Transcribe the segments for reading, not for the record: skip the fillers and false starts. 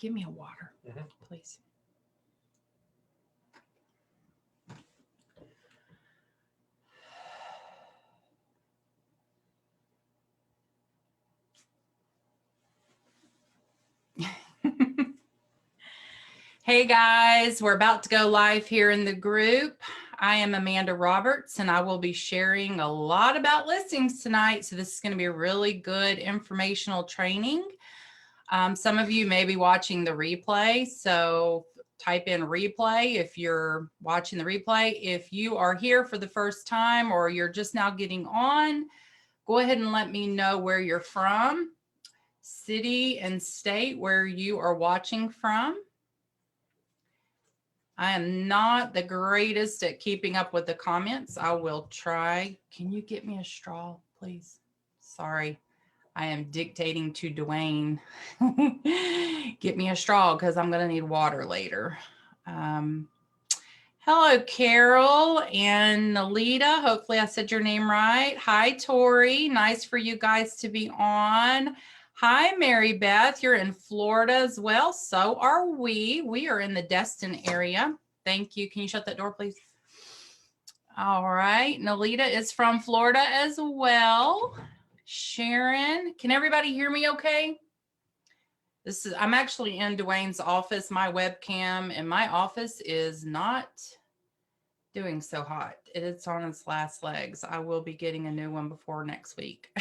give me a water, please. Hey guys, we're about to go live here in the group. I am Amanda Roberts and I will be sharing a lot about listings tonight. So this is going to be a really good informational training. Some of you may be watching the replay, so type in replay if you're watching the replay. If you are here for the first time or you're just now getting on, go ahead and let me know where you're from, city and state where you are watching from. I am not the greatest at keeping up with the comments. I will try. Can you get me a straw, please? Sorry, I am dictating to Dwayne. Get me a straw because I'm going to need water later. Hello, Carol and Nalita. Hopefully I said your name right. Hi, Tori. Nice for you guys to be on. Hi, Mary Beth. You're in Florida as well. So are we. We are in the Destin area. Thank you. Can you shut that door, please? All right. Nalita is from Florida as well. Sharon, can everybody hear me okay? I'm actually in Dwayne's office. My webcam in my office is not doing so hot. It's on its last legs. I will be getting a new one before next week.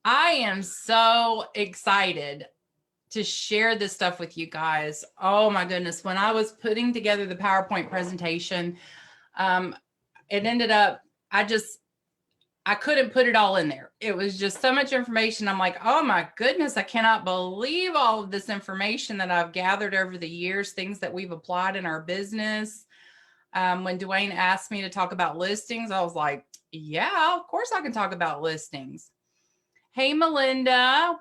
I am so excited to share this stuff with you guys. Oh my goodness. When I was putting together the PowerPoint presentation, it ended up, I couldn't put it all in there. It was just so much information. I'm like, oh my goodness, I cannot believe all of this information that I've gathered over the years, things that we've applied in our business. When Dwayne asked me to talk about listings, I was like, yeah, of course I can talk about listings. Hey, Melinda,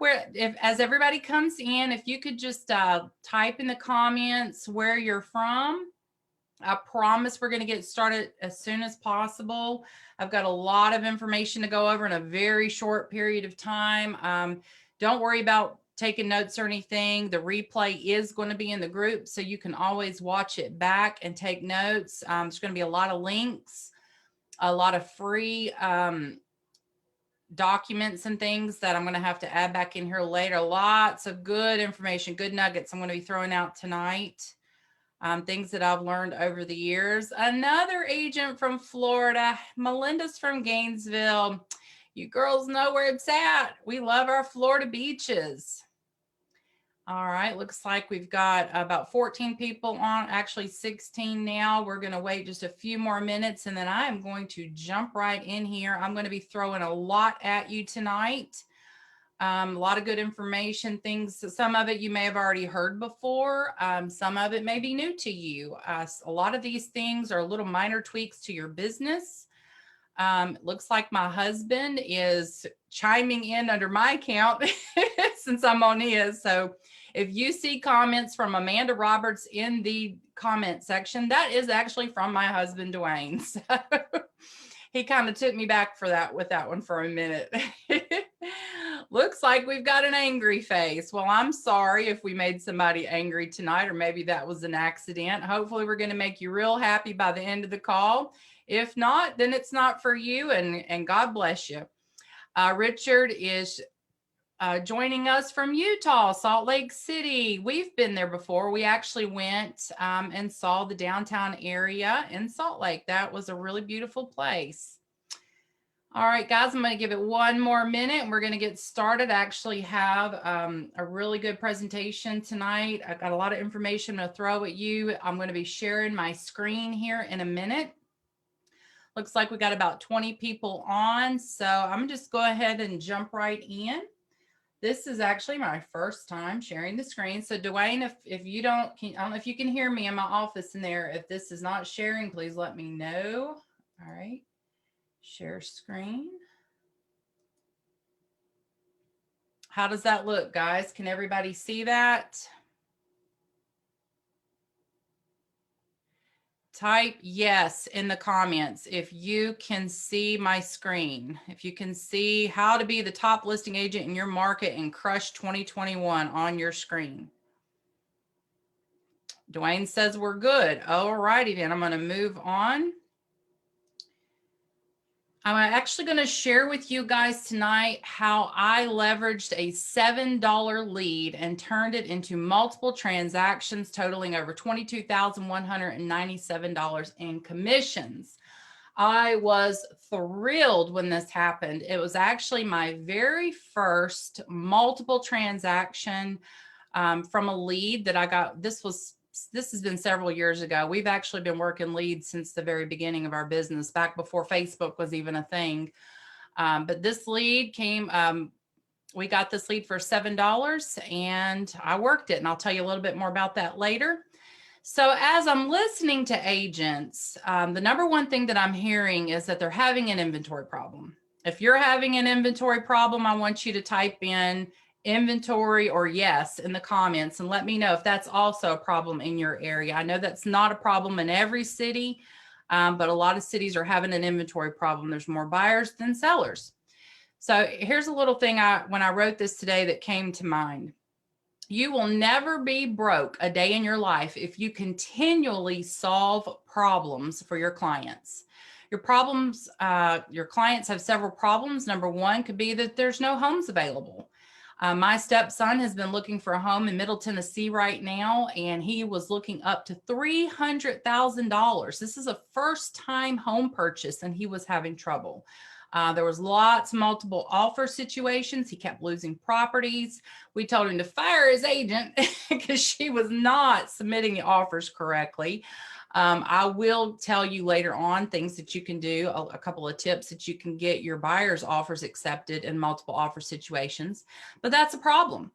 as everybody comes in, if you could just type in the comments where you're from. I promise we're going to get started as soon as possible. I've got a lot of information to go over in a very short period of time. Don't worry about taking notes or anything. The replay is going to be in the group, so you can always watch it back and take notes. There's going to be a lot of links, a lot of free documents and things that I'm going to have to add back in here later. Lots of good information, good nuggets I'm going to be throwing out tonight. Things that I've learned over the years. Another agent from Florida, Melinda's from Gainesville. You girls know where it's at. We love our Florida beaches. All right, looks like we've got about 14 people on, actually 16 now. We're going to wait just a few more minutes and then I am going to jump right in here. I'm going to be throwing a lot at you tonight. A lot of good information, things, some of it you may have already heard before. Some of it may be new to you. A lot of these things are little minor tweaks to your business. Looks like my husband is chiming in under my account since I'm on his. So if you see comments from Amanda Roberts in the comment section, that is actually from my husband, Dwayne. So he kind of took me back with that one for a minute. Looks like we've got an angry face. Well, I'm sorry if we made somebody angry tonight, or maybe that was an accident. Hopefully we're going to make you real happy by the end of the call. If not, then it's not for you, and God bless you. Richard is joining us from Utah, Salt Lake City. We've been there before. We actually went and saw the downtown area in Salt Lake. That was a really beautiful place. All right, guys, I'm going to give it one more minute and we're going to get started. I actually have a really good presentation tonight. I've got a lot of information to throw at you. I'm going to be sharing my screen here in a minute. Looks like we got about 20 people on, so I'm just go ahead and jump right in. This is actually my first time sharing the screen. So Dwayne, if you I don't know if you can hear me in my office in there. If this is not sharing, please let me know. All right. Share screen. How does that look, guys? Can everybody see that? Type yes in the comments if you can see my screen, if you can see how to be the top listing agent in your market and crush 2021 on your screen. Dwayne says we're good. All righty then, I'm going to move on. I'm actually going to share with you guys tonight how I leveraged a $7 lead and turned it into multiple transactions totaling over $22,197 in commissions. I was thrilled when this happened. It was actually my very first multiple transaction from a lead that I got. This has been several years ago. We've actually been working leads since the very beginning of our business, back before Facebook was even a thing. But this lead came, we got this lead for $7 and I worked it. And I'll tell you a little bit more about that later. So as I'm listening to agents, the number one thing that I'm hearing is that they're having an inventory problem. If you're having an inventory problem, I want you to type in inventory or yes in the comments and let me know if that's also a problem in your area. I know that's not a problem in every city, but a lot of cities are having an inventory problem. There's more buyers than sellers. So here's a little thing when I wrote this today that came to mind. You will never be broke a day in your life if you continually solve problems for your clients. Your problems, your clients have several problems. Number one could be that there's no homes available. My stepson has been looking for a home in Middle Tennessee right now, and he was looking up to $300,000. This is a first-time home purchase, and he was having trouble. There was multiple offer situations. He kept losing properties. We told him to fire his agent because she was not submitting the offers correctly. I will tell you later on things that you can do, a couple of tips that you can get your buyer's offers accepted in multiple offer situations, but that's a problem.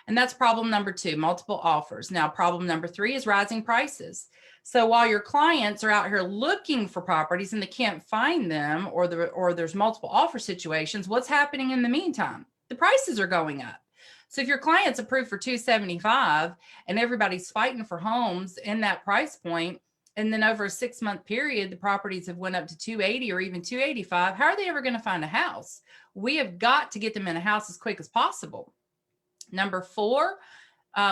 And that's problem number two, multiple offers. Now, problem number three is rising prices. So while your clients are out here looking for properties and they can't find them, or there's multiple offer situations, what's happening in the meantime? The prices are going up. So if your client's approved for $275 and everybody's fighting for homes in that price point, and then over a 6-month period, the properties have went up to $280 or even $285, how are they ever going to find a house? We have got to get them in a house as quick as possible. Number four,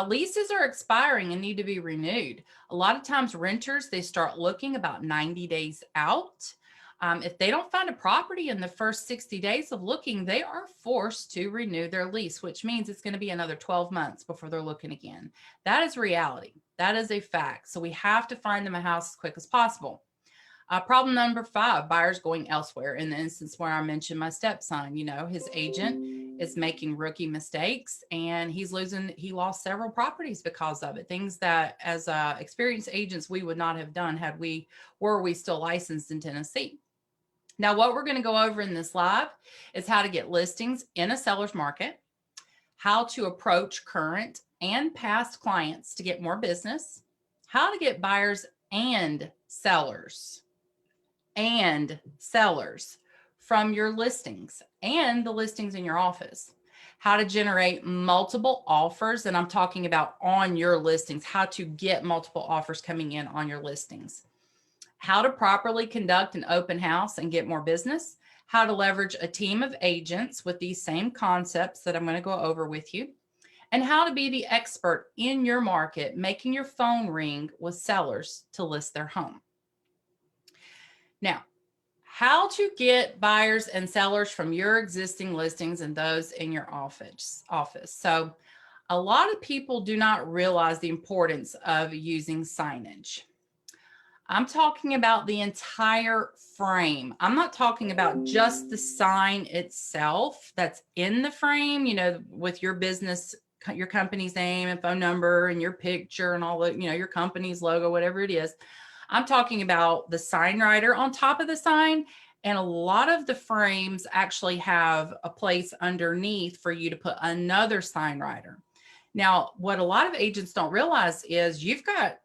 leases are expiring and need to be renewed. A lot of times renters, they start looking about 90 days out. If they don't find a property in the first 60 days of looking, they are forced to renew their lease, which means it's going to be another 12 months before they're looking again. That is reality. That is a fact. So we have to find them a house as quick as possible. Problem number five, buyers going elsewhere. In the instance where I mentioned my stepson, his agent is making rookie mistakes and he lost several properties because of it. Things that as experienced agents, we would not have done were we still licensed in Tennessee. Now, what we're going to go over in this live is how to get listings in a seller's market, how to approach current and past clients to get more business, how to get buyers and sellers from your listings and the listings in your office, how to generate multiple offers. And I'm talking about on your listings, how to get multiple offers coming in on your listings, how to properly conduct an open house and get more business, how to leverage a team of agents with these same concepts that I'm going to go over with you, and how to be the expert in your market, making your phone ring with sellers to list their home. Now, how to get buyers and sellers from your existing listings and those in your office. So a lot of people do not realize the importance of using signage. I'm talking about the entire frame. I'm not talking about just the sign itself that's in the frame, with your business, your company's name and phone number and your picture and all the, your company's logo, whatever it is. I'm talking about the sign writer on top of the sign. And a lot of the frames actually have a place underneath for you to put another sign writer. Now, what a lot of agents don't realize is you've got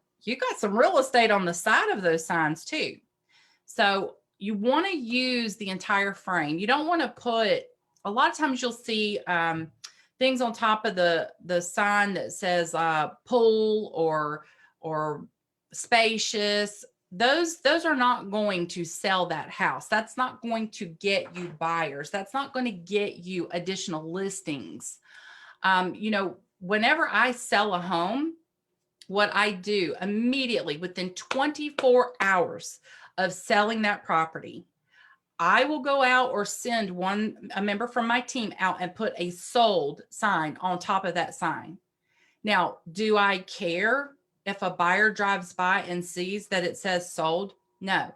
some real estate on the side of those signs too. So you want to use the entire frame. You don't want to put, a lot of times you'll see things on top of the sign that says pool or spacious. those are not going to sell that house. That's not going to get you buyers. That's not going to get you additional listings. You know, whenever I sell a home, what I do immediately within 24 hours of selling that property, I will go out or send a member from my team out and put a sold sign on top of that sign. Now, do I care if a buyer drives by and sees that it says sold? No.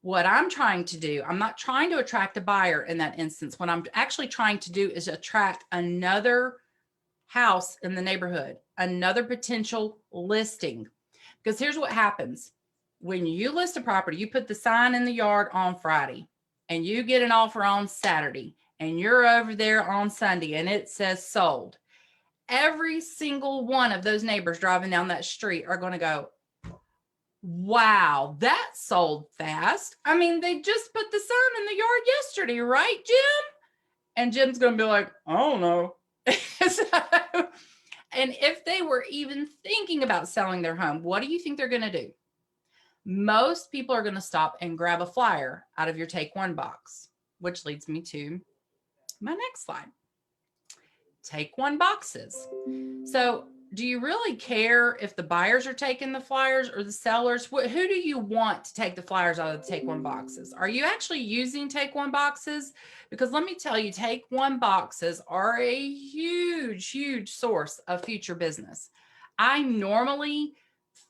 What I'm trying to do, I'm not trying to attract a buyer in that instance. What I'm actually trying to do is attract another house in the neighborhood, another potential listing. Because here's what happens. When you list a property, you put the sign in the yard on Friday and you get an offer on Saturday and you're over there on Sunday and it says sold. Every single one of those neighbors driving down that street are going to go, wow, that sold fast. I mean, they just put the sign in the yard yesterday, right, Jim? And Jim's going to be like, I don't know. And if they were even thinking about selling their home, what do you think they're going to do? Most people are going to stop and grab a flyer out of your Take One box, which leads me to my next slide. Take One boxes. So do you really care if the buyers are taking the flyers or the sellers? Who do you want to take the flyers out of the Take One boxes? Are you actually using Take One boxes? Because let me tell you, Take One boxes are a huge, huge source of future business. I normally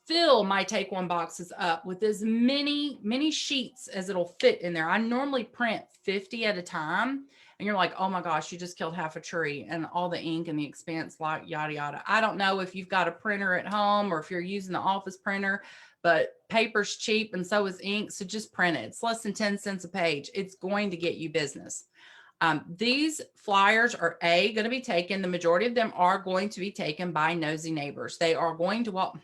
fill my Take One boxes up with as many sheets as it'll fit in there. I normally print 50 at a time. And you're like, oh my gosh, you just killed half a tree and all the ink and the expense, like yada, yada. I don't know if you've got a printer at home or if you're using the office printer, but paper's cheap and so is ink. So just print it. It's less than 10 cents a page. It's going to get you business. These flyers are going to be taken. The majority of them are going to be taken by nosy neighbors. They are going to walk,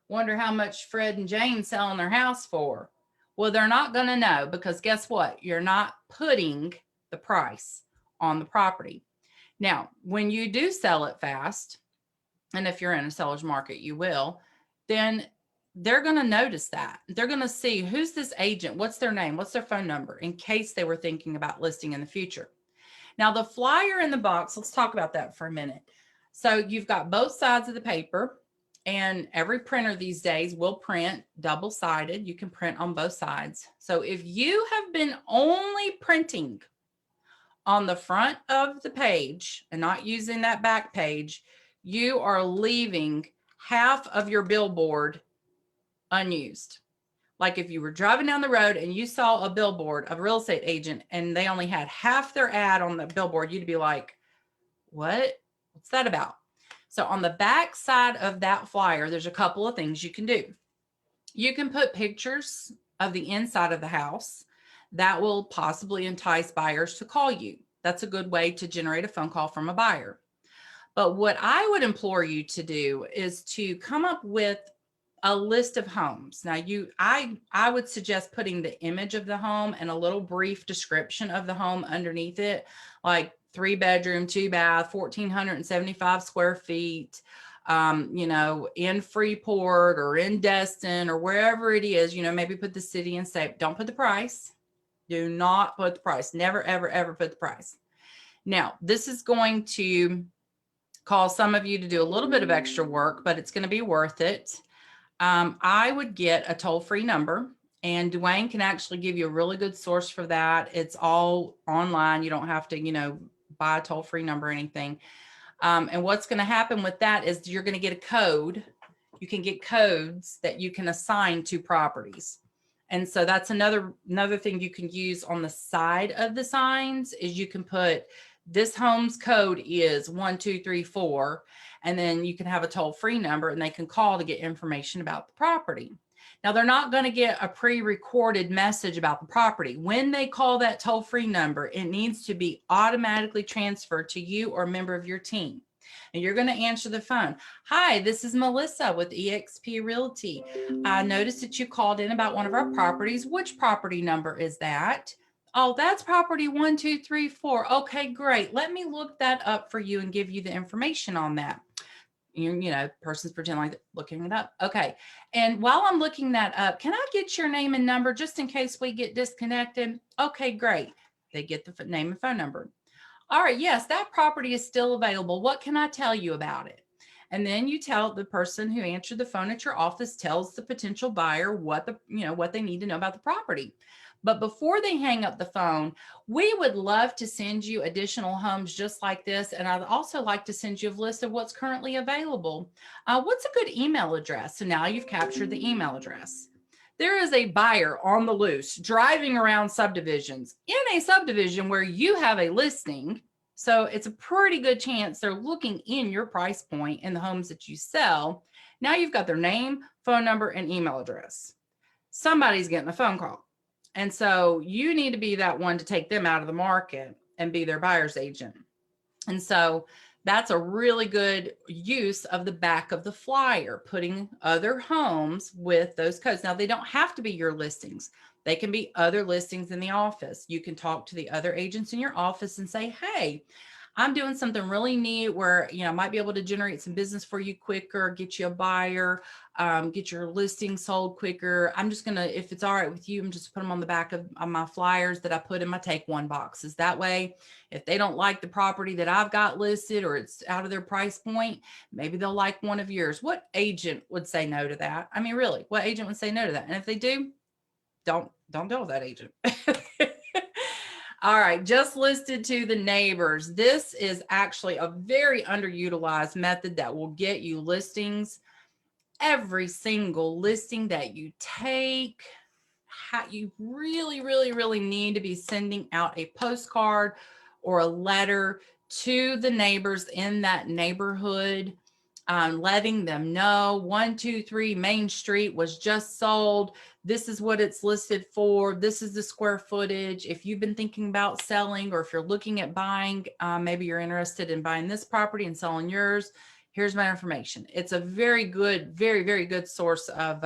wonder how much Fred and Jane selling their house for. Well, they're not going to know because guess what? You're not putting the price on the property. Now, when you do sell it fast, and if you're in a seller's market, you will, then they're going to notice that. They're going to see who's this agent, what's their name, what's their phone number, in case they were thinking about listing in the future. Now, the flyer in the box, let's talk about that for a minute. So you've got both sides of the paper, and every printer these days will print double-sided. You can print on both sides. So if you have been only printing on the front of the page and not using that back page, you are leaving half of your billboard unused. Like if you were driving down the road and you saw a billboard of a real estate agent and they only had half their ad on the billboard, you'd be like, what's that about? So on the back side of that flyer, there's a couple of things you can do. You can put pictures of the inside of the house. That will possibly entice buyers to call you. That's a good way to generate a phone call from a buyer. But what I would implore you to do is to come up with a list of homes. Now, I would suggest putting the image of the home and a little brief description of the home underneath it, like 3-bedroom, 2-bath, 1,475 square feet, in Freeport or in Destin or wherever it is, maybe put the city and state. Don't put the price. Do not put the price. Never, ever, ever put the price. Now, this is going to cause some of you to do a little bit of extra work, but it's going to be worth it. I would get a toll-free number, and Dwayne can actually give you a really good source for that. It's all online. You don't have to, buy a toll-free number or anything. And what's going to happen with that is you're going to get a code. You can get codes that you can assign to properties. And so that's another thing you can use on the side of the signs is you can put this home's code is 1234, and then you can have a toll-free number and they can call to get information about the property. Now, they're not going to get a pre-recorded message about the property. When they call that toll-free number, it needs to be automatically transferred to you or a member of your team. And you're going to answer the phone. Hi, this is Melissa with eXp Realty. I noticed that you called in about one of our properties. Which property number is that? Oh, that's property 1234. Okay, great. Let me look that up for you and give you the information on that. You know, person's pretending like looking it up. Okay. And while I'm looking that up, can I get your name and number just in case we get disconnected? Okay, great. They get the name and phone number. All right, yes, that property is still available. What can I tell you about it? And then you tell the person who answered the phone at your office tells the potential buyer what what they need to know about the property. But before they hang up the phone, we would love to send you additional homes just like this. And I'd also like to send you a list of what's currently available. What's a good email address? So now you've captured the email address. There is a buyer on the loose driving around subdivisions in a subdivision where you have a listing. So it's a pretty good chance they're looking in your price point in the homes that you sell. Now you've got their name, phone number, and email address. Somebody's getting a phone call. And so you need to be that one to take them out of the market and be their buyer's agent. And so that's a really good use of the back of the flyer, putting other homes with those codes. Now, they don't have to be your listings. They can be other listings in the office. You can talk to the other agents in your office and say, hey, I'm doing something really neat where, I might be able to generate some business for you quicker, get you a buyer, get your listing sold quicker. I'm just going to, if it's all right with you, I'm just put them on the back of my flyers that I put in my take one boxes. That way, if they don't like the property that I've got listed or it's out of their price point, maybe they'll like one of yours. What agent would say no to that? I mean, really, what agent would say no to that? And if they do, don't deal with that agent. All right, just listed to the neighbors. This is actually a very underutilized method that will get you listings. Every single listing that you take, you really, really, really need to be sending out a postcard or a letter to the neighbors in that neighborhood, letting them know 123 Main Street was just sold. This is what it's listed for. This is the square footage. If you've been thinking about selling, or if you're looking at buying, maybe you're interested in buying this property and selling yours, here's my information. It's a very good, very, very good source of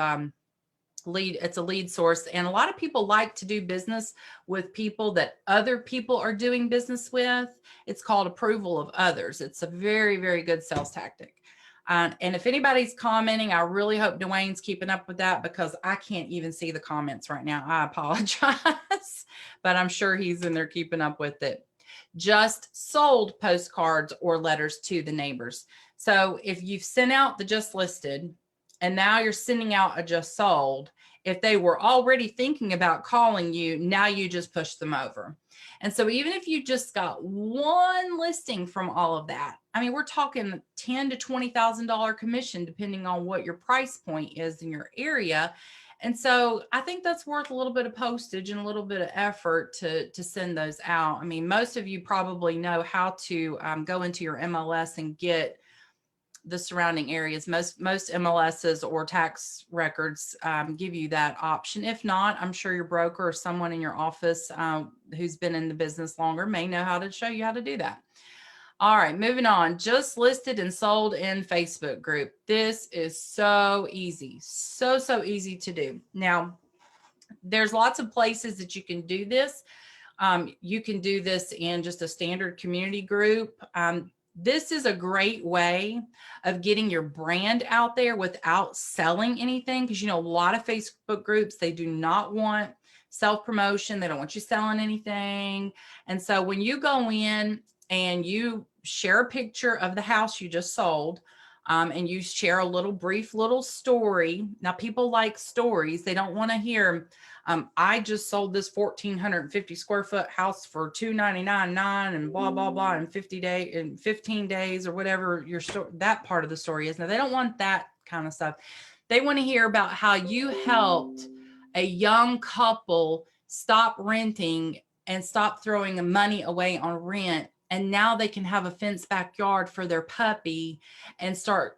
lead. It's a lead source. And a lot of people like to do business with people that other people are doing business with. It's called approval of others. It's a very, very good sales tactic. And if anybody's commenting, I really hope Dwayne's keeping up with that, because I can't even see the comments right now. I apologize, but I'm sure he's in there keeping up with it. Just sold postcards or letters to the neighbors. So if you've sent out the just listed and now you're sending out a just sold, if they were already thinking about calling you, now you just push them over. And so even if you just got one listing from all of that, I mean, we're talking $10,000 to $20,000 commission, depending on what your price point is in your area. And so I think that's worth a little bit of postage and a little bit of effort to send those out. I mean, most of you probably know how to go into your MLS and get the surrounding areas. Most MLSs or tax records give you that option. If not, I'm sure your broker or someone in your office who's been in the business longer may know how to show you how to do that. All right, moving on. Just listed and sold in Facebook group. This is so easy. So easy to do. Now, there's lots of places that you can do this. You can do this in just a standard community group. This is a great way of getting your brand out there without selling anything, because, a lot of Facebook groups, they do not want self-promotion. They don't want you selling anything. And so when you go in and you share a picture of the house you just sold, and you share a brief little story. Now, people like stories. They don't want to hear, I just sold this 1,450 square foot house for $299.9 and blah, blah, blah in 15 days or whatever that part of the story is. Now, they don't want that kind of stuff. They want to hear about how you helped a young couple stop renting and stop throwing money away on rent. And now they can have a fenced backyard for their puppy and start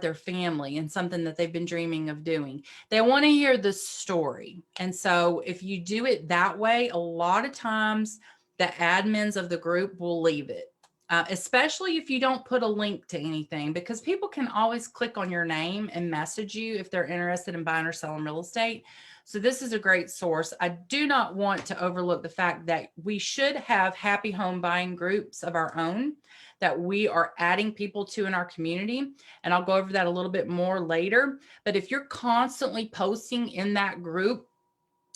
their family, and something that they've been dreaming of doing. They want to hear the story. And so if you do it that way, a lot of times the admins of the group will leave it. especially if you don't put a link to anything, because people can always click on your name and message you if they're interested in buying or selling real estate. So this is a great source. I do not want to overlook the fact that we should have happy home buying groups of our own that we are adding people to in our community. And I'll go over that a little bit more later. But if you're constantly posting in that group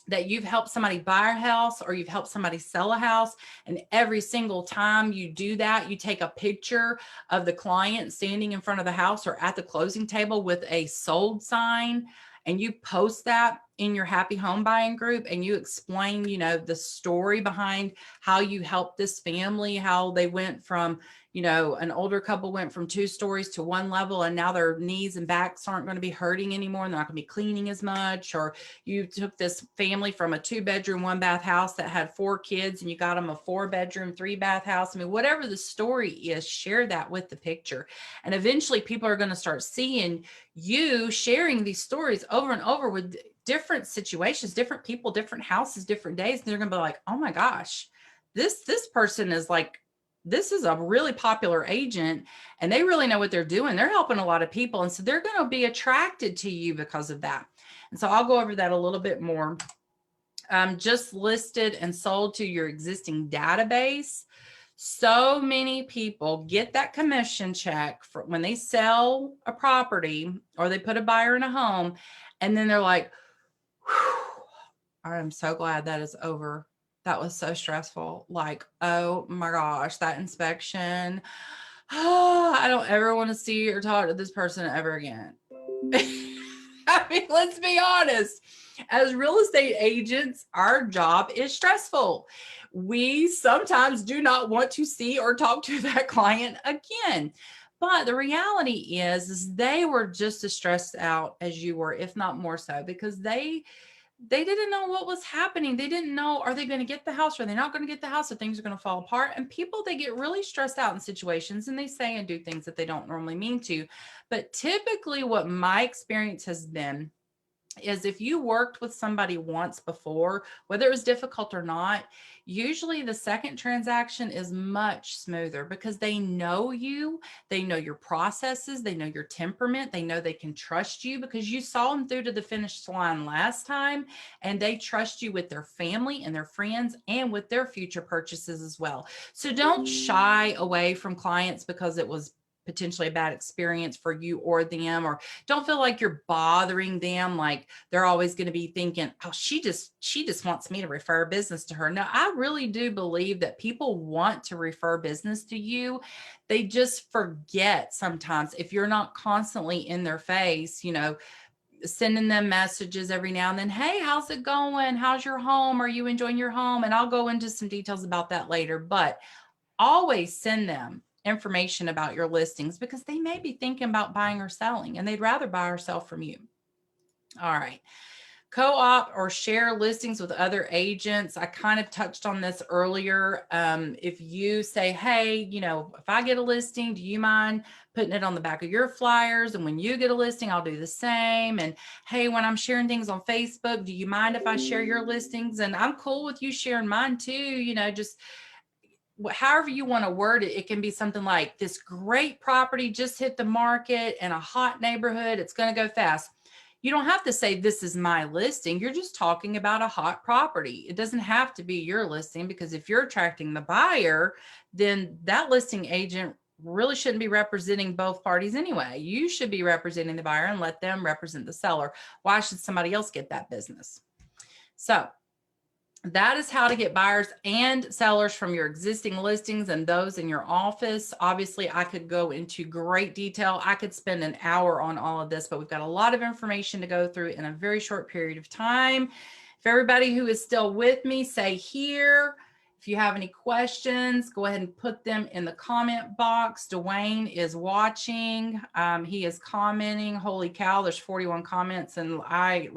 that you've helped somebody buy a house or you've helped somebody sell a house, and every single time you do that, you take a picture of the client standing in front of the house or at the closing table with a sold sign, and you post that in your happy home buying group, and you explain, you know, the story behind how you helped this family, how they went from, you know, an older couple went from 2 stories to 1 level, and now their knees and backs aren't going to be hurting anymore, and they're not going to be cleaning as much. Or you took this family from a 2-bedroom, 1-bath house that had 4 kids, and you got them a 4-bedroom, 3-bath house. I mean, whatever the story is, share that with the picture. And eventually people are going to start seeing you sharing these stories over and over with different situations, different people, different houses, different days. And they're going to be like, oh my gosh, this person is like, this is a really popular agent, and they really know what they're doing. They're helping a lot of people. And so they're going to be attracted to you because of that. And so I'll go over that a little bit more. Just listed and sold to your existing database. So many people get that commission check for when they sell a property or they put a buyer in a home. And then they're like, I'm so glad that is over. That was so stressful. Like, oh my gosh, that inspection. Oh, I don't ever want to see or talk to this person ever again. I mean, let's be honest. As real estate agents, our job is stressful. We sometimes do not want to see or talk to that client again. But the reality is they were just as stressed out as you were, if not more so, because they didn't know what was happening. They didn't know, are they going to get the house? Are they not going to get the house? Or things are going to fall apart? And people, they get really stressed out in situations, and they say and do things that they don't normally mean to. But typically what my experience has been is if you worked with somebody once before, whether it was difficult or not, usually the second transaction is much smoother because they know you, they know your processes, they know your temperament, they know they can trust you because you saw them through to the finish line last time, and they trust you with their family and their friends and with their future purchases as well. So don't shy away from clients because it was potentially a bad experience for you or them, or don't feel like you're bothering them, like they're always going to be thinking, oh, she just wants me to refer business to her. No, I really do believe that people want to refer business to you. They just forget sometimes if you're not constantly in their face, you know, sending them messages every now and then. Hey, how's it going? How's your home? Are you enjoying your home? And I'll go into some details about that later, but always send them information about your listings because they may be thinking about buying or selling, and they'd rather buy or sell from you. All right. Co-op or share listings with other agents. I kind of touched on this earlier. If you say, hey, you know, if I get a listing, do you mind putting it on the back of your flyers? And when you get a listing, I'll do the same. And hey, when I'm sharing things on Facebook, do you mind if I share your listings? And I'm cool with you sharing mine too. You know, just however you want to word it. It can be something like, this great property just hit the market in a hot neighborhood. It's going to go fast. You don't have to say, this is my listing. You're just talking about a hot property. It doesn't have to be your listing, because if you're attracting the buyer, then that listing agent really shouldn't be representing both parties anyway. You should be representing the buyer and let them represent the seller. Why should somebody else get that business? So that is how to get buyers and sellers from your existing listings and those in your office. Obviously, I could go into great detail. I could spend an hour on all of this, but we've got a lot of information to go through in a very short period of time. If everybody who is still with me, say here. If you have any questions, go ahead and put them in the comment box. Dwayne is watching. He is commenting. Holy cow, there's 41 comments. And I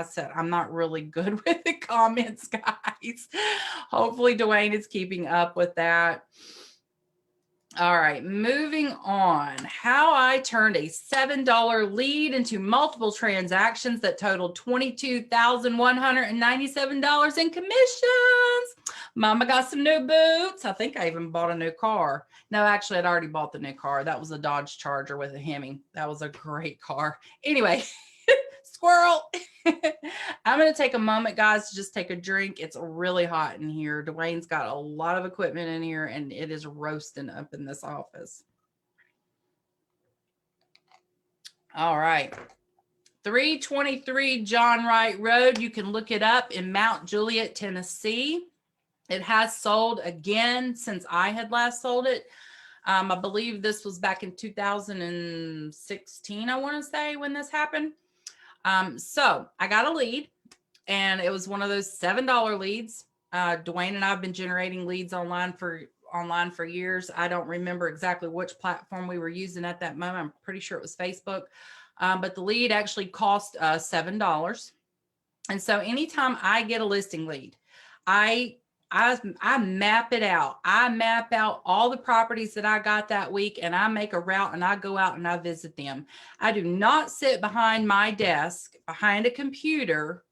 said, I'm not really good with the comments, guys. Hopefully Dwayne is keeping up with that. All right, moving on. How I turned a $7 lead into multiple transactions that totaled $22,197 in commissions. Mama got some new boots. I think I even bought a new car. No, actually, I'd already bought the new car. That was a Dodge Charger with a Hemi. That was a great car. Anyway, squirrel. I'm going to take a moment, guys, to just take a drink. It's really hot in here. Dwayne's got a lot of equipment in here, and it is roasting up in this office. All right. 323 John Wright Road. You can look it up in Mount Juliet, Tennessee. It has sold again since I had last sold it. I believe this was back in 2016, I want to say, when this happened. So I got a lead, and it was one of those $7 leads. Dwayne and I have been generating leads online for years. I don't remember exactly which platform we were using at that moment. I'm pretty sure it was Facebook. But the lead actually cost $7. And so anytime I get a listing lead, I map it out. I map out all the properties that I got that week, and I make a route, and I go out and I visit them. I do not sit behind my desk, behind a computer,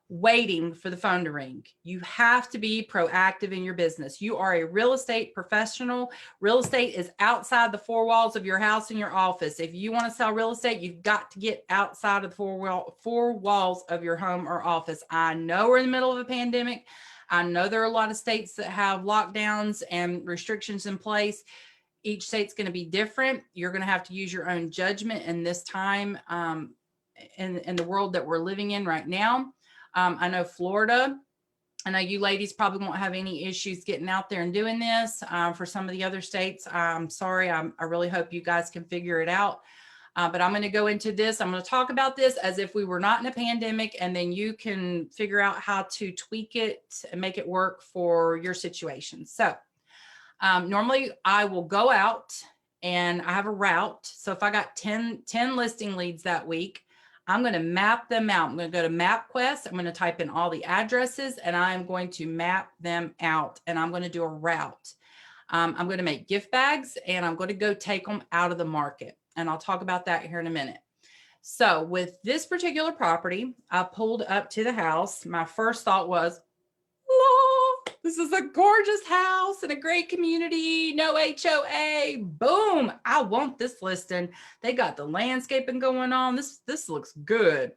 waiting for the phone to ring. You have to be proactive in your business. You are a real estate professional. Real estate is outside the four walls of your house and your office. If you want to sell real estate, you've got to get outside of the four walls of your home or office. I know we're in the middle of a pandemic. I know there are a lot of states that have lockdowns and restrictions in place. Each state's going to be different. You're going to have to use your own judgment in this time, in the world that we're living in right now. I know Florida, I know you ladies probably won't have any issues getting out there and doing this. For some of the other states, I'm sorry. I really hope you guys can figure it out. But I'm going to go into this. I'm going to talk about this as if we were not in a pandemic, and then you can figure out how to tweak it and make it work for your situation. So normally I will go out and I have a route. So if I got 10 listing leads that week, I'm going to map them out. I'm going to go to MapQuest. I'm going to type in all the addresses, and I'm going to map them out, and I'm going to do a route. I'm going to make gift bags, and I'm going to go take them out of the market. And I'll talk about that here in a minute. So with this particular property, I pulled up to the house. My first thought was, this is a gorgeous house in a great community, no HOA. Boom, I want this listing. They got the landscaping going on. This looks good.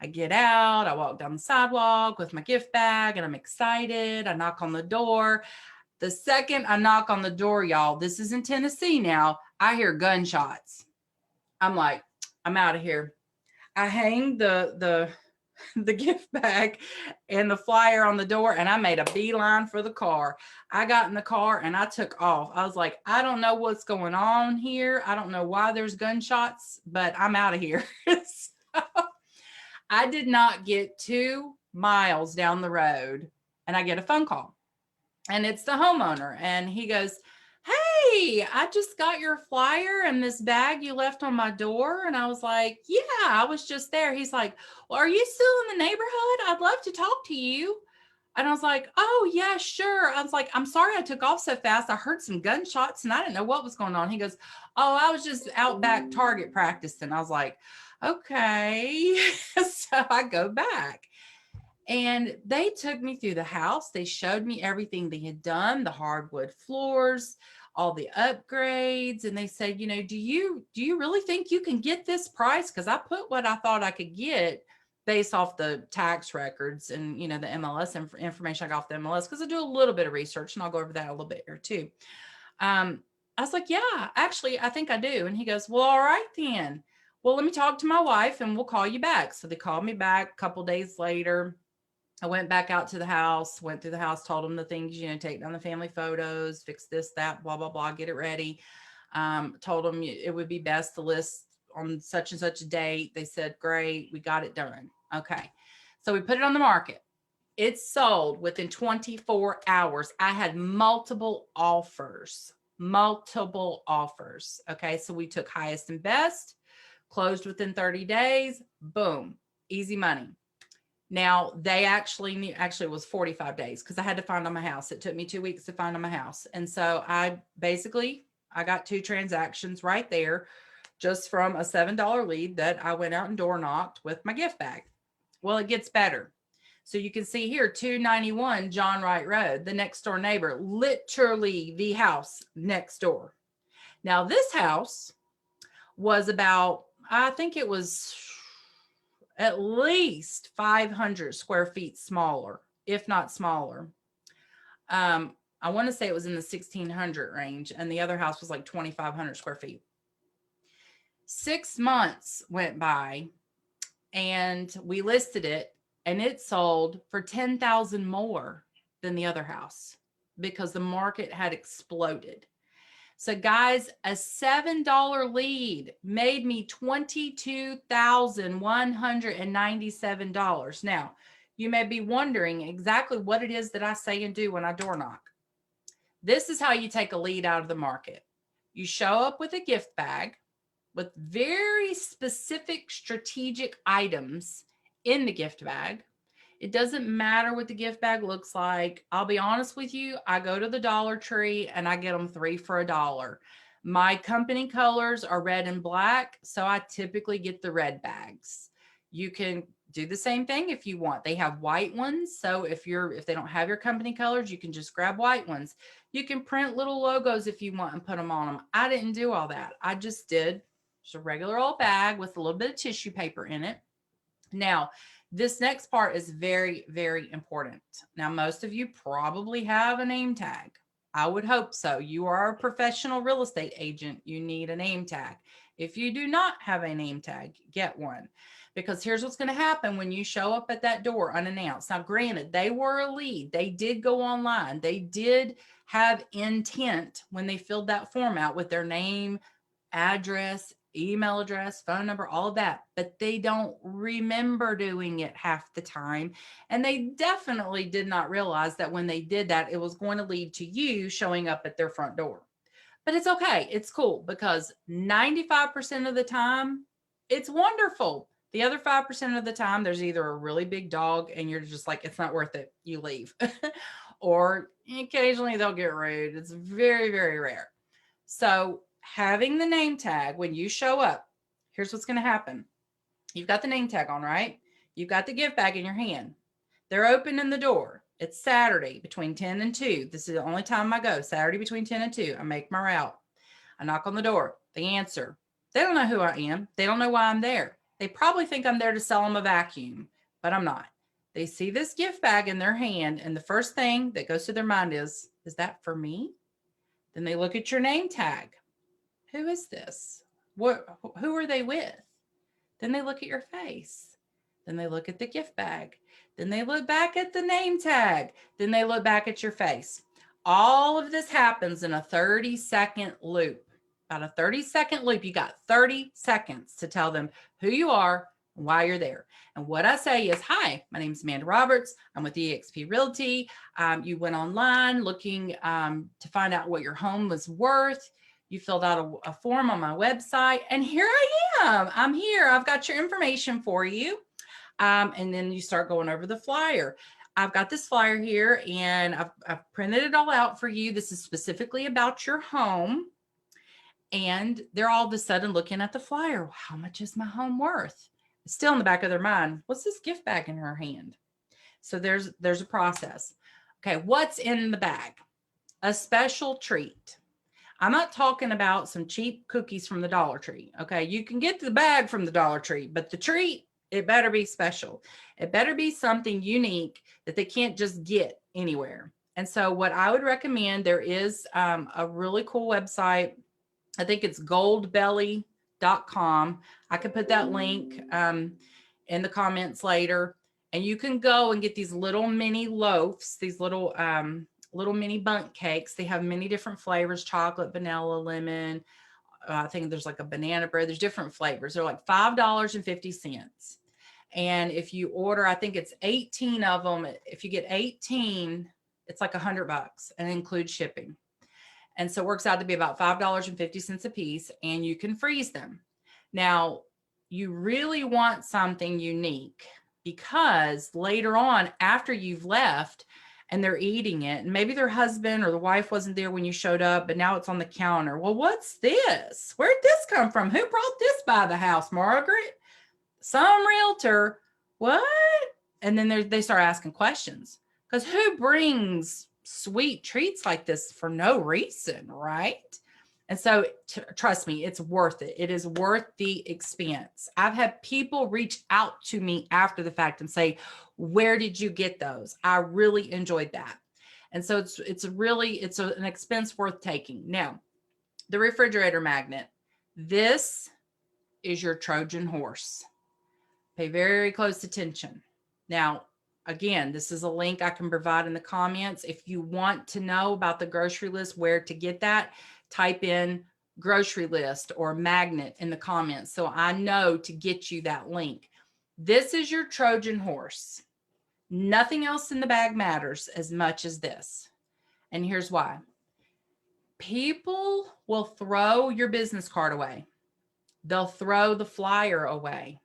I get out, I walk down the sidewalk with my gift bag, and I'm excited. I knock on the door. The second I knock on the door, y'all, this is in Tennessee now, I hear gunshots. I'm like, I'm out of here. I hang the gift bag and the flyer on the door, and I made a beeline for the car. I got in the car and I took off. I was like, I don't know what's going on here. I don't know why there's gunshots, but I'm out of here. So I did not get 2 miles down the road, and I get a phone call, and it's the homeowner, and he goes, hey, I just got your flyer and this bag you left on my door. And I was like, yeah, I was just there. He's like, well, are you still in the neighborhood? I'd love to talk to you. And I was like, oh, yeah, sure. I was like, I'm sorry I took off so fast. I heard some gunshots and I didn't know what was going on. He goes, oh, I was just out back target practicing. I was like, okay. So I go back. And they took me through the house. They showed me everything they had done, the hardwood floors, all the upgrades. And they said, you know, do you really think you can get this price? Because I put what I thought I could get based off the tax records and, you know, the MLS information I got off the MLS, because I do a little bit of research, and I'll go over that a little bit here too. I was like, yeah, actually, I think I do. And he goes, well, all right, then. Well, let me talk to my wife and we'll call you back. So they called me back a couple days later. I went back out to the house, went through the house, told them the things, you know, take down the family photos, fix this, that, blah, blah, blah, get it ready. Told them it would be best to list on such and such a date. They said, great, we got it done. Okay. So we put it on the market. It sold within 24 hours. I had multiple offers. Okay. So we took highest and best, closed within 30 days. Boom. Easy money. Now they actually it was 45 days because I had to find on my house. It took me 2 weeks to find on my house. And so I got 2 transactions right there just from a $7 lead that I went out and door knocked with my gift bag. Well, it gets better. So you can see here, 291 John Wright Road, the next door neighbor, literally the house next door. Now this house was about, I think it was at least 500 square feet smaller, if not smaller. I want to say it was in the 1600 range, and the other house was like 2,500 square feet. 6 months went by and we listed it, and it sold for 10,000 more than the other house because the market had exploded. So guys, a $7 lead made me $22,197. Now, you may be wondering exactly what it is that I say and do when I door knock. This is how you take a lead out of the market. You show up with a gift bag with very specific strategic items in the gift bag. It doesn't matter what the gift bag looks like. I'll be honest with you. I go to the Dollar Tree and I get them 3 for $1. My company colors are red and black, so I typically get the red bags. You can do the same thing if you want. They have white ones. So if they don't have your company colors, you can just grab white ones. You can print little logos if you want and put them on them. I didn't do all that. I just did just a regular old bag with a little bit of tissue paper in it. Now, this next part is very, very important. Now, most of you probably have a name tag. I would hope so. You are a professional real estate agent. You need a name tag. If you do not have a name tag, get one. Because here's what's going to happen when you show up at that door unannounced. Now, granted, they were a lead. They did go online. They did have intent when they filled that form out with their name, address, email address, phone number, all of that, but they don't remember doing it half the time. And they definitely did not realize that when they did that, it was going to lead to you showing up at their front door. But it's okay. It's cool because 95% of the time, it's wonderful. The other 5% of the time, there's either a really big dog and you're just like, it's not worth it. You leave. Or occasionally they'll get rude. It's very, very rare. So having the name tag when you show up, here's what's going to happen. You've got the name tag on, right? You've got the gift bag in your hand. They're opening the door. It's Saturday between 10 and 2. This is the only time I go. Saturday between 10 and 2. I make my route. I knock on the door. They answer. They don't know who I am. They don't know why I'm there. They probably think I'm there to sell them a vacuum, but I'm not. They see this gift bag in their hand, and the first thing that goes to their mind is that for me? Then they look at your name tag. Who is this? Who are they with? Then they look at your face. Then they look at the gift bag. Then they look back at the name tag. Then they look back at your face. All of this happens in a 30-second loop. About a 30-second loop. You got 30 seconds to tell them who you are and why you're there. And what I say is, hi, my name is Amanda Roberts. I'm with eXp Realty. You went online looking to find out what your home was worth. You filled out a form on my website, and here I am. I'm here. I've got your information for you. And then you start going over the flyer. I've got this flyer here, and I've printed it all out for you. This is specifically about your home. And they're all of a sudden looking at the flyer. How much is my home worth? It's still in the back of their mind. What's this gift bag in her hand? So there's a process. Okay, what's in the bag? A special treat. I'm not talking about some cheap cookies from the Dollar Tree. Okay, you can get the bag from the Dollar Tree, but the treat, it better be special. It better be something unique that they can't just get anywhere. And so what I would recommend, there is a really cool website. I think it's goldbelly.com. I could put that link in the comments later. And you can go and get these little mini loaves, these little mini bundt cakes. They have many different flavors, chocolate, vanilla, lemon. I think there's like a banana bread. There's different flavors. They're like $5.50. And if you order, I think it's 18 of them. If you get 18, it's like $100 and includes shipping. And so it works out to be about $5.50 a piece, and you can freeze them. Now, you really want something unique because later on, after you've left and they're eating it, and maybe their husband or the wife wasn't there when you showed up, but now it's on the counter. Well, what's this? Where'd this come from? Who brought this by the house, Margaret? Some realtor. What? and then they start asking questions, because who brings sweet treats like this for no reason, right? And so trust me, it's worth it. It is worth the expense. I've had people reach out to me after the fact and say, where did you get those? I really enjoyed that. And so it's an expense worth taking. Now, the refrigerator magnet, this is your Trojan horse. Pay very close attention. Now, again, this is a link I can provide in the comments. If you want to know about the grocery list, where to get that, type in grocery list or magnet in the comments so I know to get you that link. This is your Trojan horse. Nothing else in the bag matters as much as this. And here's why. People will throw your business card away. They'll throw the flyer away.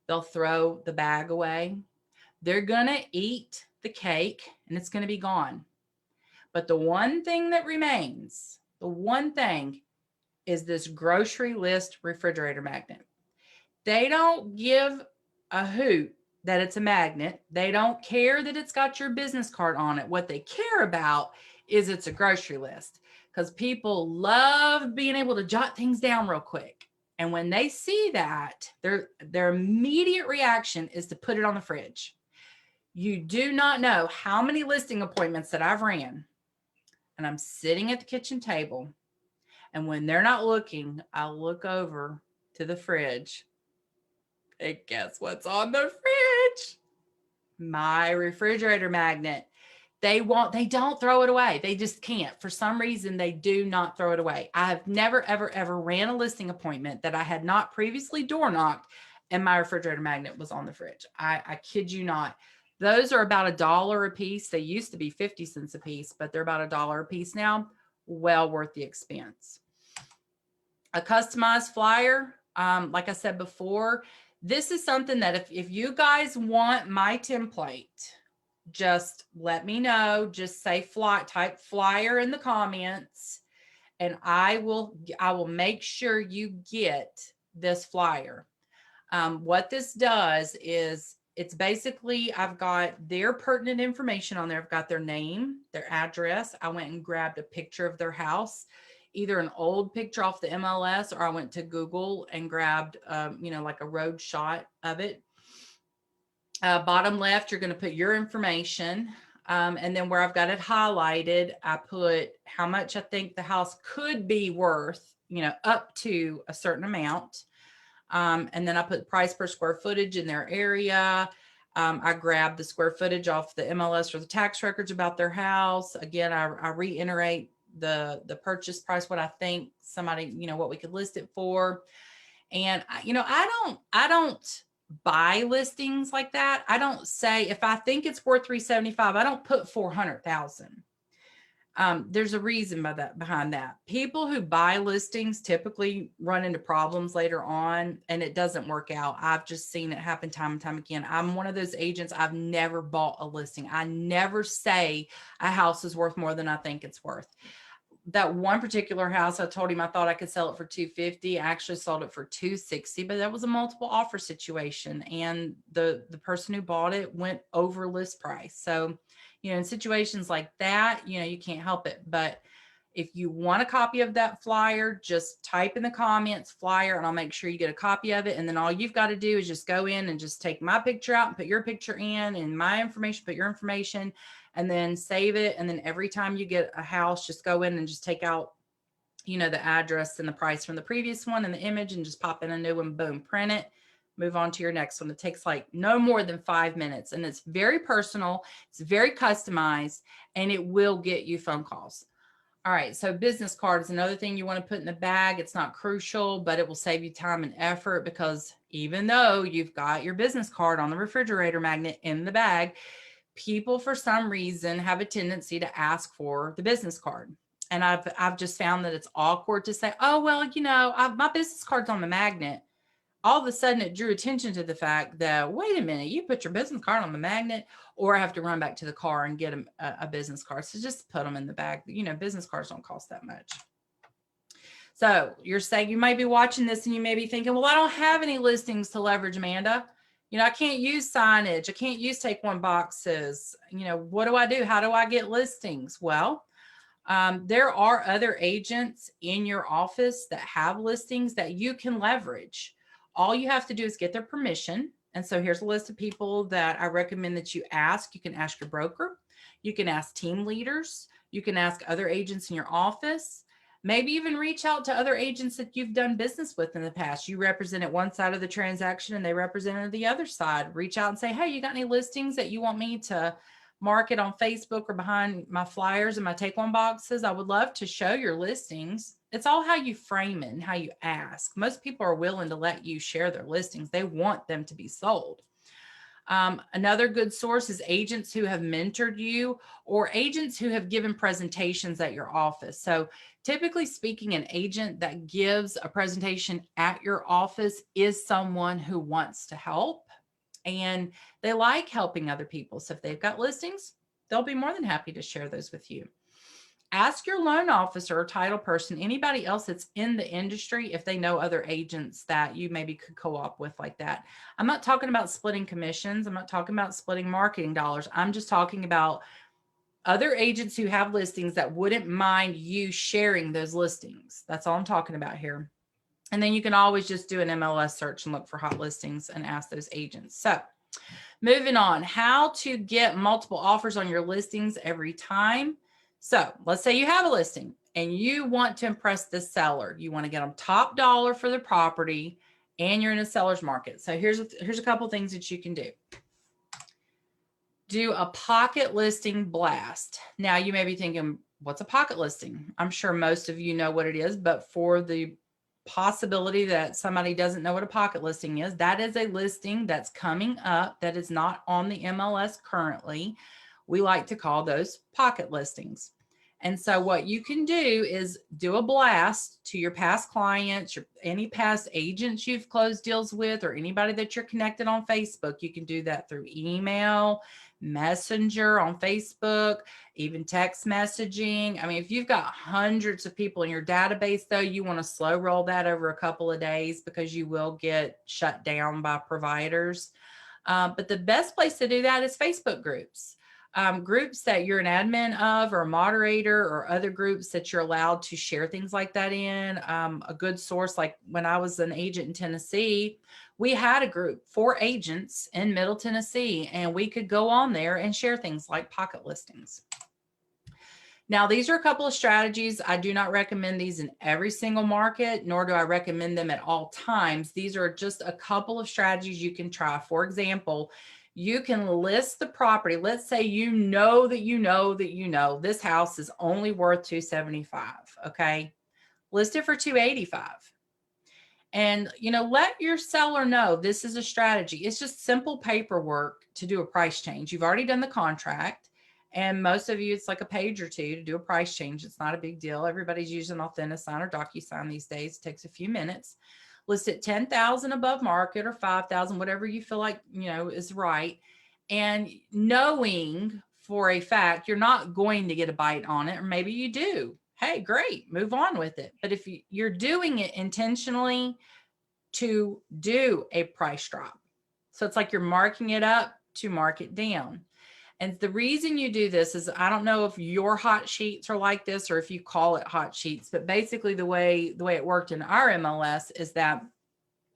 They'll throw the bag away. They're going to eat the cake and it's going to be gone. But the one thing that remains, the one thing is this grocery list refrigerator magnet. They don't give a hoot that it's a magnet. They don't care that it's got your business card on it. What they care about is it's a grocery list, because people love being able to jot things down real quick. And when they see that, their immediate reaction is to put it on the fridge. You do not know how many listing appointments that I've ran, and I'm sitting at the kitchen table, and when they're not looking, I look over to the fridge, and guess what's on the fridge? My refrigerator magnet. They don't throw it away. They just can't. For some reason, they do not throw it away. I've never, ever, ever ran a listing appointment that I had not previously door knocked and my refrigerator magnet was on the fridge. I kid you not. Those are about $1 a piece. They used to be 50 cents a piece, but they're about $1 a piece now. Well worth the expense. A customized flyer, like I said before, this is something that if you guys want my template, just let me know. Just say type flyer in the comments, and I will make sure you get this flyer. What this does is it's basically, I've got their pertinent information on there. I've got their name, their address. I went and grabbed a picture of their house, either an old picture off the MLS, or I went to Google and grabbed, like a road shot of it. Bottom left, you're going to put your information. And then where I've got it highlighted, I put how much I think the house could be worth, up to a certain amount. And then I put price per square footage in their area. I grabbed the square footage off the MLS or the tax records about their house. Again, I reiterate the purchase price, what I think somebody, what we could list it for. And I don't buy listings like that. I don't say, if I think it's worth $375, I don't put 400,000. There's a reason behind that. People who buy listings typically run into problems later on, and it doesn't work out. I've just seen it happen time and time again. I'm one of those agents. I've never bought a listing. I never say a house is worth more than I think it's worth. That one particular house, I told him I thought I could sell it for $250. I actually sold it for $260, but that was a multiple offer situation, and the person who bought it went over list price. So, in situations like that, you can't help it. But if you want a copy of that flyer, just type in the comments flyer, and I'll make sure you get a copy of it. And then all you've got to do is just go in and just take my picture out and put your picture in, and my information, put your information, and then save it. And then every time you get a house, just go in and just take out, the address and the price from the previous one and the image, and just pop in a new one, boom, print it, move on to your next one. It takes like no more than 5 minutes, and it's very personal. It's very customized, and it will get you phone calls. All right. So business card is another thing you want to put in the bag. It's not crucial, but it will save you time and effort, because even though you've got your business card on the refrigerator magnet in the bag, people for some reason have a tendency to ask for the business card. And I've just found that it's awkward to say, oh, well, my business card's on the magnet. All of a sudden it drew attention to the fact that, wait a minute, you put your business card on the magnet, or I have to run back to the car and get a business card. So just put them in the bag. Business cards don't cost that much. So you're saying, you might be watching this and you may be thinking, well, I don't have any listings to leverage, Amanda. I can't use signage. I can't use take one boxes. What do I do? How do I get listings? Well, there are other agents in your office that have listings that you can leverage. All you have to do is get their permission. And so here's a list of people that I recommend that you ask. You can ask your broker. You can ask team leaders. You can ask other agents in your office. Maybe even reach out to other agents that you've done business with in the past. You represented one side of the transaction and they represented the other side. Reach out and say, hey, you got any listings that you want me to market on Facebook or behind my flyers and my take one boxes? I would love to show your listings. It's all how you frame it and how you ask. Most people are willing to let you share their listings. They want them to be sold. Another good source is agents who have mentored you or agents who have given presentations at your office. So typically speaking, an agent that gives a presentation at your office is someone who wants to help and they like helping other people. So if they've got listings, they'll be more than happy to share those with you. Ask your loan officer or title person, anybody else that's in the industry, if they know other agents that you maybe could co-op with like that. I'm not talking about splitting commissions. I'm not talking about splitting marketing dollars. I'm just talking about other agents who have listings that wouldn't mind you sharing those listings. That's all I'm talking about here. And then you can always just do an MLS search and look for hot listings and ask those agents. So moving on, how to get multiple offers on your listings every time. So let's say you have a listing and you want to impress the seller. You want to get them top dollar for the property and you're in a seller's market. So here's a couple things that you can do. Do a pocket listing blast. Now you may be thinking, what's a pocket listing? I'm sure most of you know what it is, but for the possibility that somebody doesn't know what a pocket listing is, that is a listing that's coming up that is not on the MLS currently. We like to call those pocket listings. And so what you can do is do a blast to your past clients, any past agents you've closed deals with, or anybody that you're connected on Facebook. You can do that through email, Messenger on Facebook, even text messaging. I mean, if you've got hundreds of people in your database, though, you want to slow roll that over a couple of days because you will get shut down by providers. But the best place to do that is Facebook groups. Groups that you're an admin of or a moderator or other groups that you're allowed to share things like that in. A good source, like when I was an agent in Tennessee, we had a group for agents in Middle Tennessee, and we could go on there and share things like pocket listings. Now, these are a couple of strategies. I do not recommend these in every single market, nor do I recommend them at all times. These are just a couple of strategies you can try. For example, you can list the property. Let's say you know this house is only worth $275. Okay. List it for $285. And, let your seller know this is a strategy. It's just simple paperwork to do a price change. You've already done the contract. And most of you, it's like a page or two to do a price change. It's not a big deal. Everybody's using AuthentiSign or DocuSign these days. It takes a few minutes. List it 10,000 above market or 5,000, whatever you feel like, is right. And knowing for a fact, you're not going to get a bite on it, or maybe you do. Hey, great, move on with it. But if you're doing it intentionally to do a price drop, so it's like you're marking it up to mark it down. And the reason you do this is, I don't know if your hot sheets are like this or if you call it hot sheets, but basically the way it worked in our MLS is that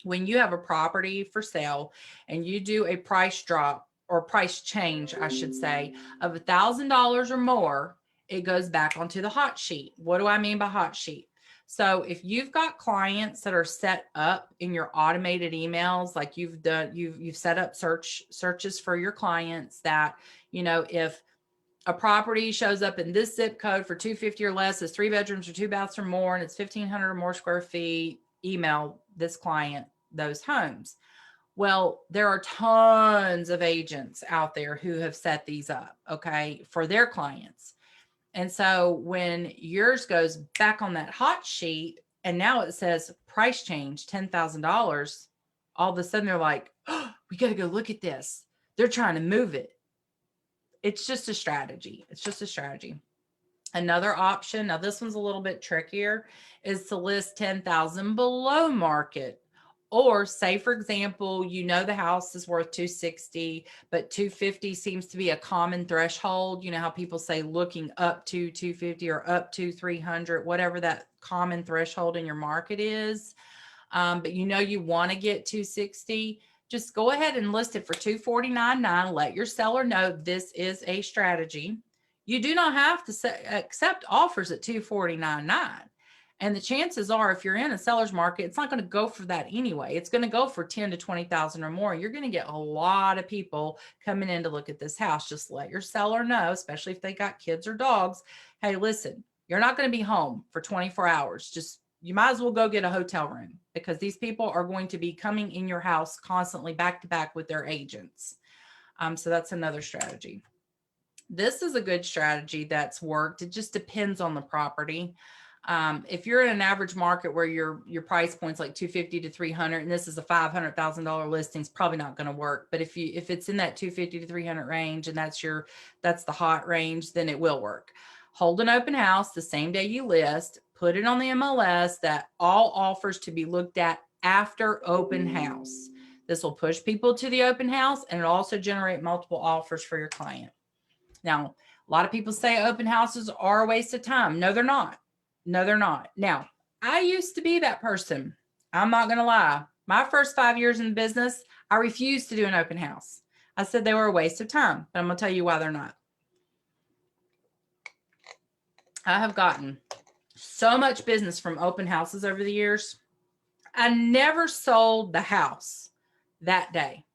when you have a property for sale and you do a price drop or price change, I should say, of $1,000 or more, it goes back onto the hot sheet. What do I mean by hot sheet? So if you've got clients that are set up in your automated emails, like you've set up searches for your clients that, if a property shows up in this zip code for $250 or less, is 3 bedrooms or 2 baths or more, and it's 1,500 or more square feet, email this client those homes. Well, there are tons of agents out there who have set these up, okay, for their clients. And so when yours goes back on that hot sheet and now it says price change, $10,000, all of a sudden they're like, oh, we got to go look at this. They're trying to move it. It's just a strategy. Another option, now this one's a little bit trickier, is to list 10,000 below market Or say, for example, you know the house is worth 260, but 250 seems to be a common threshold. You know how people say looking up to 250 or up to 300, whatever that common threshold in your market is. But you know you want to get 260, just go ahead and list it for 249.9. Let your seller know this is a strategy. You do not have to accept offers at 249.9. And the chances are, if you're in a seller's market, it's not going to go for that anyway. It's going to go for 10 to 20,000 or more. You're going to get a lot of people coming in to look at this house. Just let your seller know, especially if they got kids or dogs. Hey, listen, you're not going to be home for 24 hours. You might as well go get a hotel room, because these people are going to be coming in your house constantly back to back with their agents. So that's another strategy. This is a good strategy that's worked. It just depends on the property. If you're in an average market where your price point's like 250 to 300, and this is a $500,000 listing, it's probably not going to work. But if it's in that 250 to 300 range, and that's the hot range, then it will work. Hold an open house the same day you list, put it on the MLS that all offers to be looked at after open house. This will push people to the open house, and it'll also generate multiple offers for your client. Now, a lot of people say open houses are a waste of time. No, they're not. No, they're not. Now, I used to be that person. I'm not going to lie. My first 5 years in business, I refused to do an open house. I said they were a waste of time, but I'm going to tell you why they're not. I have gotten so much business from open houses over the years. I never sold the house that day.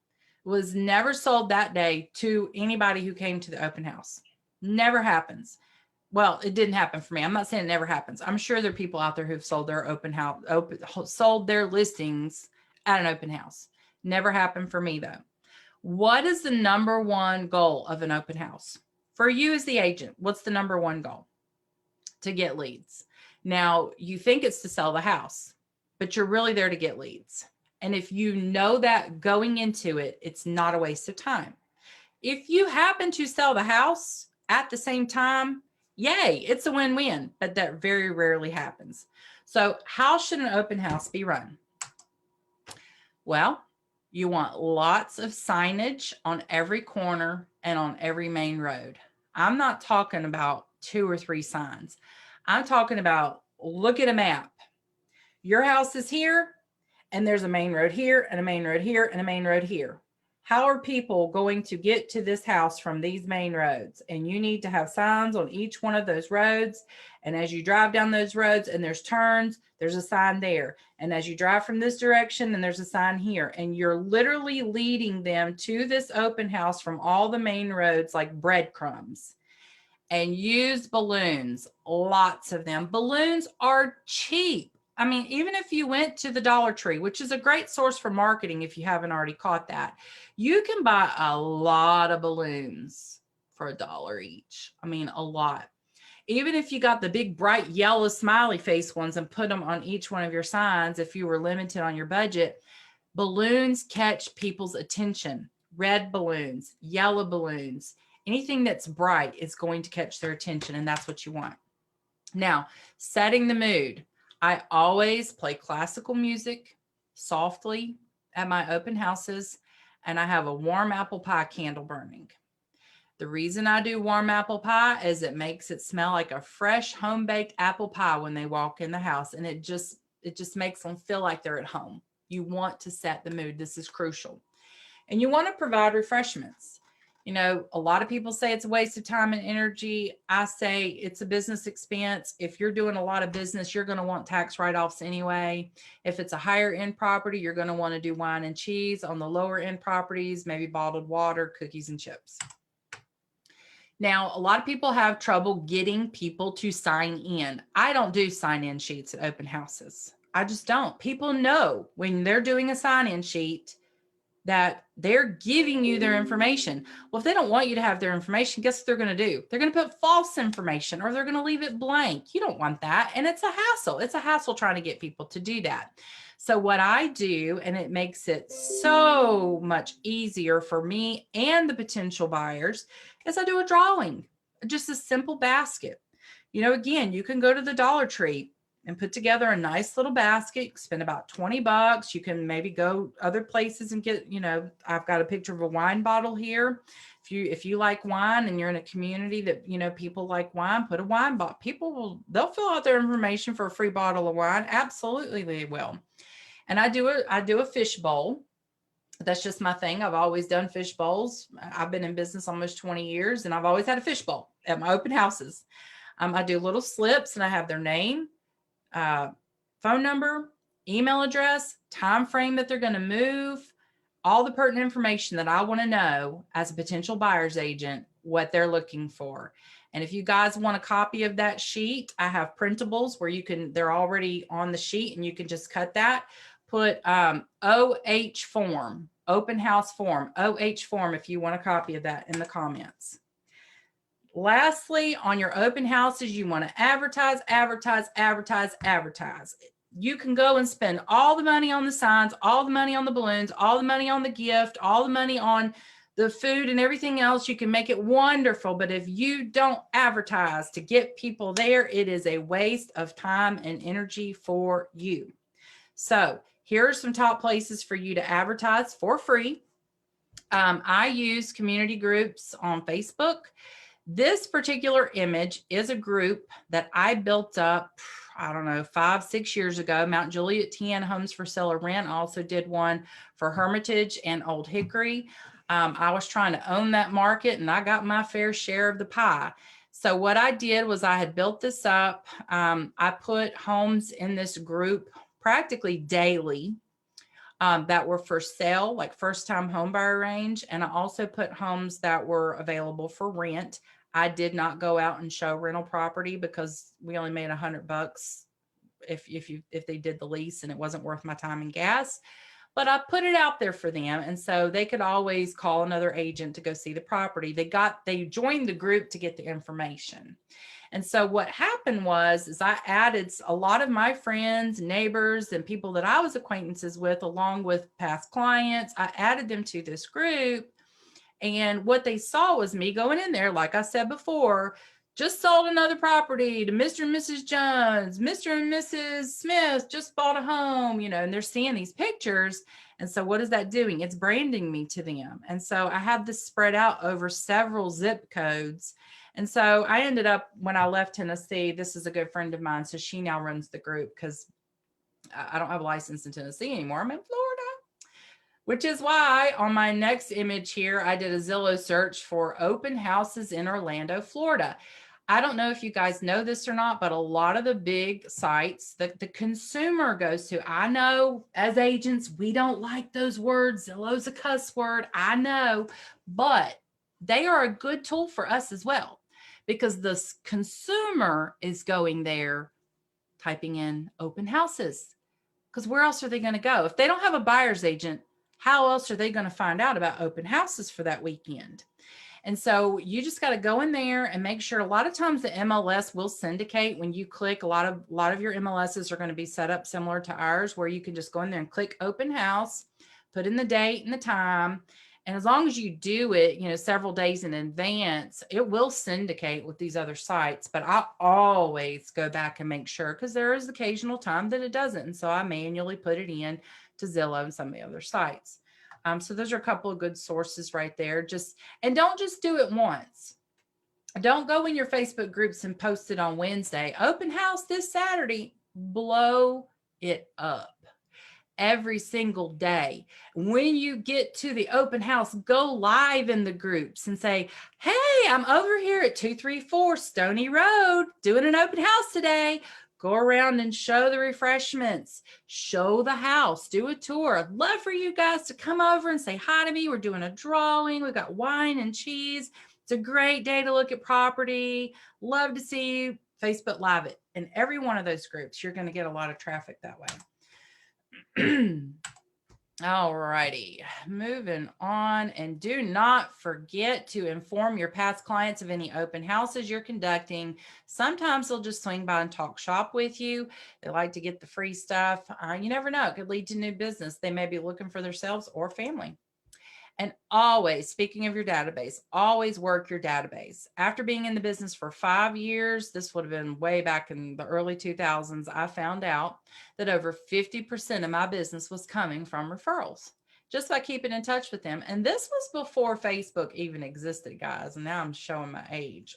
Was never sold that day to anybody who came to the open house. Never happens. Well, it didn't happen for me. I'm not saying it never happens. I'm sure there are people out there who've sold their sold their listings at an open house. Never happened for me though. What is the number one goal of an open house? For you as the agent, what's the number one goal? To get leads. Now, you think it's to sell the house, but you're really there to get leads. And if you know that going into it, it's not a waste of time. If you happen to sell the house at the same time, yay, it's a win-win, but that very rarely happens. So how should an open house be run? Well, you want lots of signage on every corner and on every main road. I'm not talking about 2 or 3 signs. I'm talking about, look at a map. Your house is here, and there's a main road here, and a main road here, and a main road here. How are people going to get to this house from these main roads? And you need to have signs on each one of those roads. And as you drive down those roads and there's turns, there's a sign there. And as you drive from this direction, then there's a sign here. And you're literally leading them to this open house from all the main roads like breadcrumbs. And use balloons, lots of them. Balloons are cheap. I mean, even if you went to the Dollar Tree, which is a great source for marketing if you haven't already caught that, you can buy a lot of balloons for $1 each. I mean, a lot. Even if you got the big bright yellow smiley face ones and put them on each one of your signs, if you were limited on your budget, balloons catch people's attention. Red balloons, yellow balloons, anything that's bright is going to catch their attention, and that's what you want. Now, setting the mood. I always play classical music softly at my open houses, and I have a warm apple pie candle burning. The reason I do warm apple pie is it makes it smell like a fresh home-baked apple pie when they walk in the house, and it just makes them feel like they're at home. You want to set the mood. This is crucial. And you want to provide refreshments. You know, a lot of people say it's a waste of time and energy. I say it's a business expense. If you're doing a lot of business, you're going to want tax write-offs anyway. If it's a higher end property, you're going to want to do wine and cheese. On the lower end properties, maybe bottled water, cookies and chips. Now, a lot of people have trouble getting people to sign in. I don't do sign-in sheets at open houses. I just don't. People know when they're doing a sign-in sheet that they're giving you their information. Well, if they don't want you to have their information, guess what they're going to do? They're going to put false information, or they're going to leave it blank. You don't want that. And it's a hassle. It's a hassle trying to get people to do that. So what I do, and it makes it so much easier for me and the potential buyers, is I do a drawing, just a simple basket. You know, again, you can go to the Dollar Tree. and put together a nice little basket. Spend about $20. You can maybe go other places and get, I've got a picture of a wine bottle here. If you like wine and you're in a community that, people like wine, put a wine bottle. They'll fill out their information for a free bottle of wine. Absolutely, they will. And I do a fish bowl. That's just my thing. I've always done fish bowls. I've been in business almost 20 years, and I've always had a fish bowl at my open houses. I do little slips, and I have their name, phone number, email address, time frame that they're going to move, all the pertinent information that I want to know as a potential buyer's agent, what they're looking for. And if you guys want a copy of that sheet, I have printables where they're already on the sheet and you can just cut that. Put OH form, open house form, OH form, if you want a copy of that in the comments. Lastly, on your open houses, you want to advertise, advertise, advertise, advertise. You can go and spend all the money on the signs, all the money on the balloons, all the money on the gift, all the money on the food and everything else. You can make it wonderful. But if you don't advertise to get people there, it is a waste of time and energy for you. So here are some top places for you to advertise for free. I use community groups on Facebook. This particular image is a group that I built up, I don't know, 5-6 years ago. Mount Juliet TN Homes for Sale or Rent. I also did one for Hermitage and Old Hickory. I was trying to own that market, and I got my fair share of the pie. So what I did was I had built this up. I put homes in this group practically daily that were for sale, like first-time home buyer range. And I also put homes that were available for rent. I did not go out and show rental property because we only made $100 if they did the lease, and it wasn't worth my time and gas. But I put it out there for them, and so they could always call another agent to go see the property. They joined the group to get the information. And so what happened is I added a lot of my friends, neighbors, and people that I was acquaintances with, along with past clients. I added them to this group. And what they saw was me going in there, like I said before, just sold another property to Mr. and Mrs. Jones, Mr. and Mrs. Smith just bought a home, and they're seeing these pictures. And so what is that doing? It's branding me to them. And so I have this spread out over several zip codes. And so I ended up, when I left Tennessee, this is a good friend of mine. So she now runs the group because I don't have a license in Tennessee anymore. I'm in Florida, which is why on my next image here, I did a Zillow search for open houses in Orlando, Florida. I don't know if you guys know this or not, but a lot of the big sites that the consumer goes to, I know as agents, we don't like those words. Zillow's a cuss word. I know, but they are a good tool for us as well, because the consumer is going there typing in open houses, because where else are they going to go? If they don't have a buyer's agent, how else are they going to find out about open houses for that weekend? And so you just got to go in there and make sure. A lot of times the MLS will syndicate when you click. A lot of your MLSs are going to be set up similar to ours, where you can just go in there and click open house, put in the date and the time. And as long as you do it, several days in advance, it will syndicate with these other sites. But I always go back and make sure, because there is occasional time that it doesn't. And so I manually put it in to Zillow and some of the other sites. So those are a couple of good sources right there. And don't just do it once. Don't go in your Facebook groups and post it on Wednesday. Open house this Saturday. Blow it up every single day. When you get to the open house, go live in the groups and say, hey, I'm over here at 234 Stony Road doing an open house today. Go around and show the refreshments, show the house, do a tour. I'd love for you guys to come over and say hi to me. We're doing a drawing. We've got wine and cheese. It's a great day to look at property. Love to see you. Facebook Live it. In every one of those groups, you're going to get a lot of traffic that way. All righty, moving on. And do not forget to inform your past clients of any open houses you're conducting. Sometimes they'll just swing by and talk shop with you. They like to get the free stuff. You never know. It could lead to new business. They may be looking for themselves or family. And always, speaking of your database, always work your database. After being in the business for 5 years, this would have been way back in the early 2000s, I found out that over 50% of my business was coming from referrals just by keeping in touch with them. And this was before Facebook even existed, guys. And now I'm showing my age.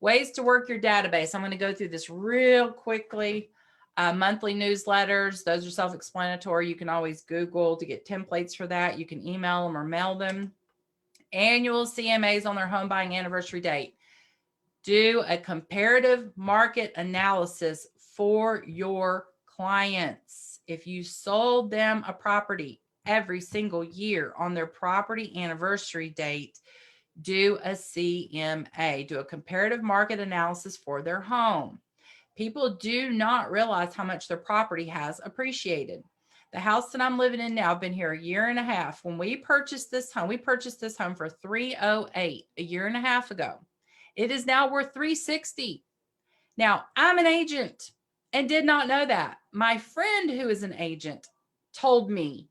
Ways to work your database. I'm going to go through this real quickly. Monthly newsletters, those are self-explanatory. You can always Google to get templates for that. You can email them or mail them. Annual CMAs on their home buying anniversary date. Do a comparative market analysis for your clients. If you sold them a property every single year on their property anniversary date, do a CMA, do a comparative market analysis for their home. People do not realize how much their property has appreciated. The house that I'm living in now, I've been here a year and a half. When we purchased this home for $308 a year and a half ago. It is now worth $360. Now, I'm an agent and did not know that. My friend who is an agent told me,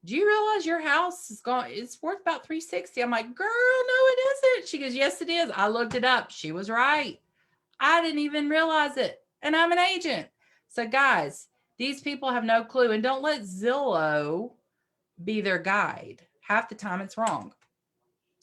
do you realize your house is gone? It's worth about $360. I'm like, girl, no, it isn't. She goes, yes, it is. I looked it up. She was right. I didn't even realize it. And I'm an agent. So guys, these people have no clue, and don't let Zillow be their guide. Half the time it's wrong.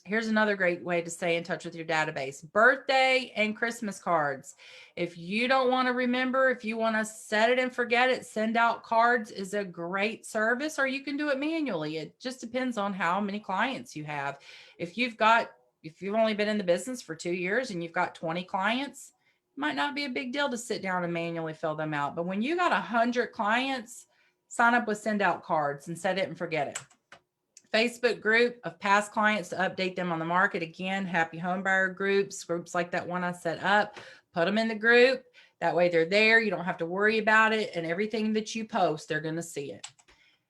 Here's another great way to stay in touch with your database. Birthday and Christmas cards. If you don't want to remember, if you want to set it and forget it, send out cards is a great service, or you can do it manually. It just depends on how many clients you have. If you've only been in the business for 2 years and you've got 20 clients, it might not be a big deal to sit down and manually fill them out. But when you got 100 clients, sign up with send out cards and set it and forget it. Facebook group of past clients to update them on the market. Again, happy home buyer groups like that one I set up, put them in the group. That way they're there. You don't have to worry about it. And everything that you post, they're going to see it.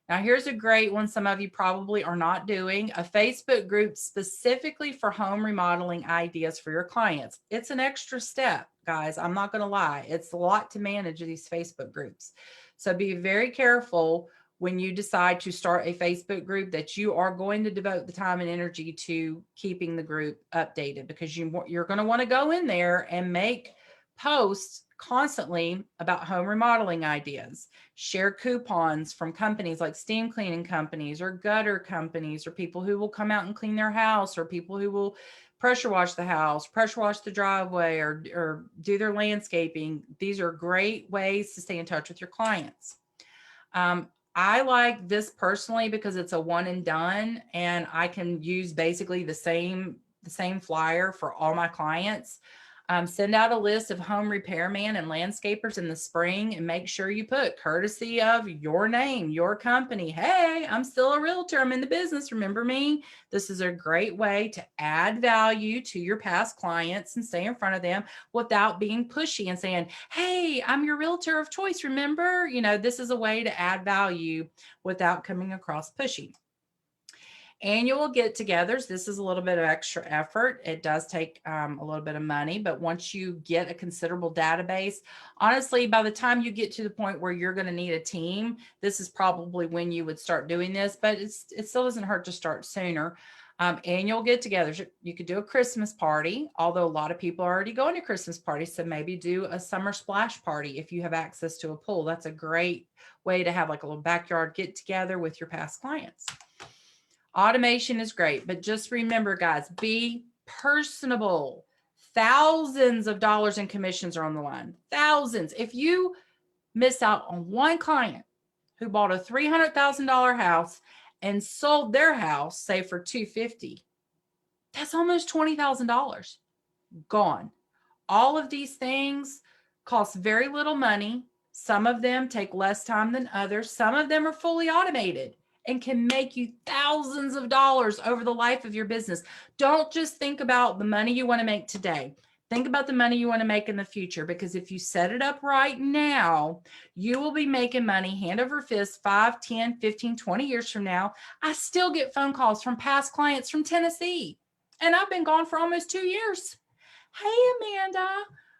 Now, here's a great one some of you probably are not doing, a Facebook group specifically for home remodeling ideas for your clients. It's an extra step, guys. I'm not going to lie. It's a lot to manage these Facebook groups. So be very careful when you decide to start a Facebook group that you are going to devote the time and energy to keeping the group updated, because you're going to want to go in there and make posts constantly about home remodeling ideas, share coupons from companies like steam cleaning companies or gutter companies, or people who will come out and clean their house, or people who will pressure wash the house, pressure wash the driveway, or do their landscaping. These are great ways to stay in touch with your clients. I like this personally because it's a one and done, and I can use basically the same flyer for all my clients. Send out a list of home repairman and landscapers in the spring, and make sure you put courtesy of your name, your company. Hey, I'm still a realtor. I'm in the business. Remember me? This is a great way to add value to your past clients and stay in front of them without being pushy and saying, hey, I'm your realtor of choice. Remember, this is a way to add value without coming across pushy. Annual get-togethers. This is a little bit of extra effort. It does take a little bit of money, but once you get a considerable database, honestly, by the time you get to the point where you're going to need a team, this is probably when you would start doing this, but it still doesn't hurt to start sooner. Annual get-togethers. You could do a Christmas party, although a lot of people are already going to Christmas parties, so maybe do a summer splash party if you have access to a pool. That's a great way to have like a little backyard get-together with your past clients. Automation is great, but just remember, guys, be personable. Thousands of dollars in commissions are on the line. Thousands. If you miss out on one client who bought a $300,000 house and sold their house, say for $250,000, that's almost $20,000 gone. All of these things cost very little money. Some of them take less time than others. Some of them are fully automated and can make you thousands of dollars over the life of your business. Don't just think about the money you want to make today. Think about the money you want to make in the future, because if you set it up right now, you will be making money hand over fist 5, 10, 15, 20 years from now. I still get phone calls from past clients from Tennessee, and I've been gone for almost 2 years. Hey, Amanda,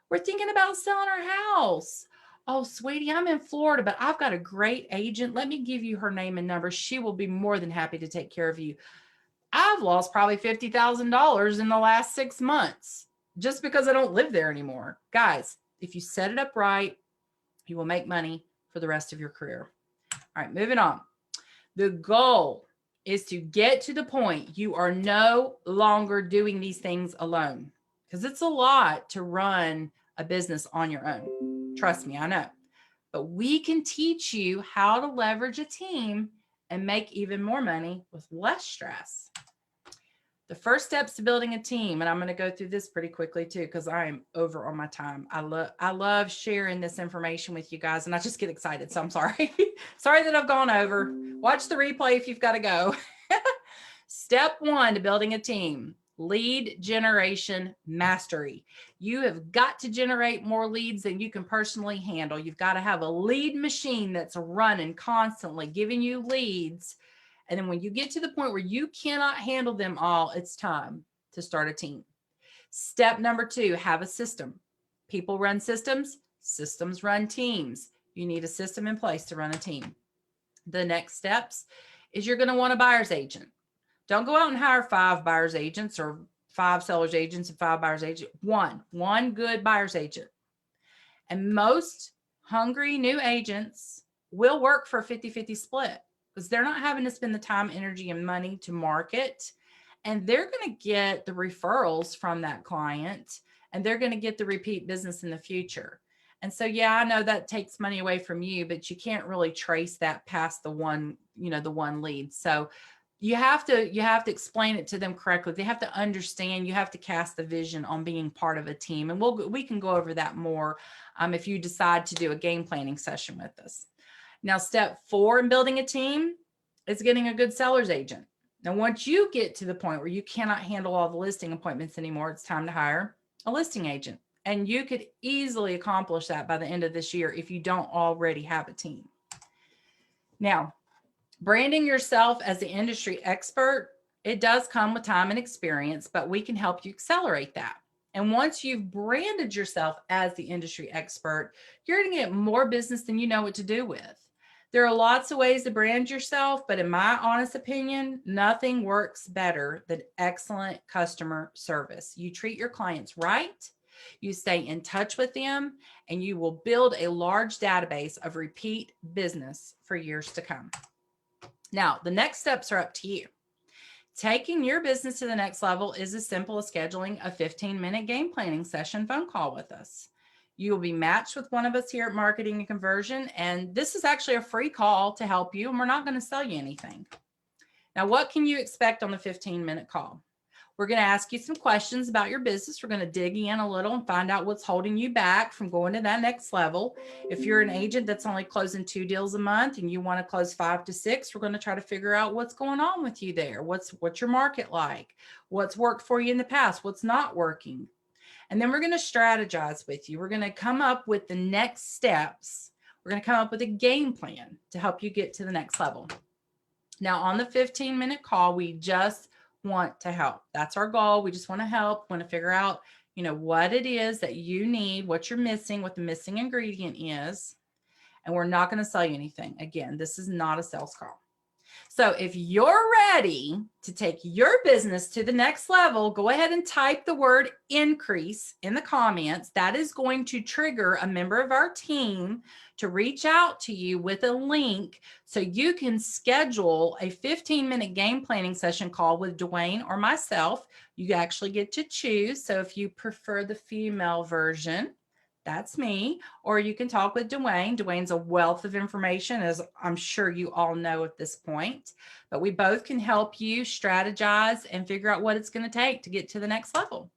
we're thinking about selling our house. Oh, sweetie, I'm in Florida, but I've got a great agent. Let me give you her name and number. She will be more than happy to take care of you. I've lost probably $50,000 in the last 6 months just because I don't live there anymore. Guys, if you set it up right, you will make money for the rest of your career. All right, moving on. The goal is to get to the point you are no longer doing these things alone, because it's a lot to run a business on your own. Trust me, I know. But we can teach you how to leverage a team and make even more money with less stress. The first steps to building a team, and I'm going to go through this pretty quickly too, because I am over on my time. I love sharing this information with you guys, and I just get excited. So I'm sorry. Sorry that I've gone over. Watch the replay if you've got to go. Step 1 to building a team: lead generation mastery. You have got to generate more leads than you can personally handle. You've got to have a lead machine that's running constantly, giving you leads. And then when you get to the point where you cannot handle them all, it's time to start a team. Step number 2, have a system. People run systems, systems run teams. You need a system in place to run a team. The next steps is you're going to want a buyer's agent. Don't go out and hire 5 buyer's agents or 5 seller's agents and 5 buyer's agents. One good buyer's agent. And most hungry new agents will work for a 50-50 split, because they're not having to spend the time, energy, and money to market. And they're going to get the referrals from that client, and they're going to get the repeat business in the future. And so, yeah, I know that takes money away from you, but you can't really trace that past the one lead. So you have to explain it to them correctly. They have to understand. You have to cast the vision on being part of a team. And we can go over that more if you decide to do a game planning session with us. Now, step 4 in building a team is getting a good seller's agent. Now, once you get to the point where you cannot handle all the listing appointments anymore, it's time to hire a listing agent. And you could easily accomplish that by the end of this year if you don't already have a team. Now, branding yourself as the industry expert, it does come with time and experience, but we can help you accelerate that. And once you've branded yourself as the industry expert, you're going to get more business than you know what to do with. There are lots of ways to brand yourself, but in my honest opinion, nothing works better than excellent customer service. You treat your clients right, you stay in touch with them, and you will build a large database of repeat business for years to come. Now, the next steps are up to you. Taking your business to the next level is as simple as scheduling a 15-minute game planning session phone call with us. You will be matched with one of us here at Marketing and Conversion, and this is actually a free call to help you, and we're not going to sell you anything. Now, what can you expect on the 15-minute call? We're going to ask you some questions about your business. We're going to dig in a little and find out what's holding you back from going to that next level. If you're an agent that's only closing 2 deals a month and you want to close 5 to 6, we're going to try to figure out what's going on with you there. What's your market like? What's worked for you in the past? What's not working? And then we're going to strategize with you. We're going to come up with the next steps. We're going to come up with a game plan to help you get to the next level. Now, on the 15-minute call, we just want to help. That's our goal. We just want to help, want to figure out, what it is that you need, what you're missing, what the missing ingredient is. And we're not going to sell you anything. Again, this is not a sales call. So if you're ready to take your business to the next level, go ahead and type the word increase in the comments. That is going to trigger a member of our team to reach out to you with a link so you can schedule a 15-minute game planning session call with Dwayne or myself. You actually get to choose. So if you prefer the female version, that's me, or you can talk with Dwayne. Dwayne's a wealth of information, as I'm sure you all know at this point, but we both can help you strategize and figure out what it's going to take to get to the next level.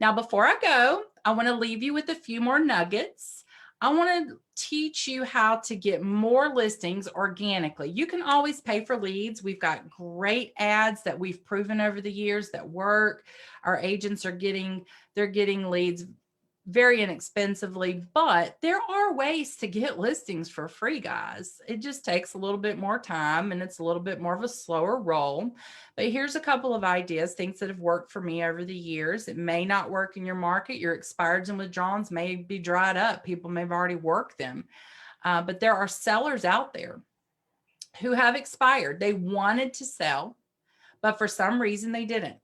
Now, before I go, I want to leave you with a few more nuggets. I want to teach you how to get more listings organically. You can always pay for leads. We've got great ads that we've proven over the years that work. Our agents are getting leads very inexpensively, but there are ways to get listings for free, guys. It just takes a little bit more time and it's a little bit more of a slower roll. But here's a couple of ideas, things that have worked for me over the years. It may not work in your market. Your expireds and withdrawals may be dried up. People may have already worked them. But there are sellers out there who have expired. They wanted to sell, but for some reason they didn't.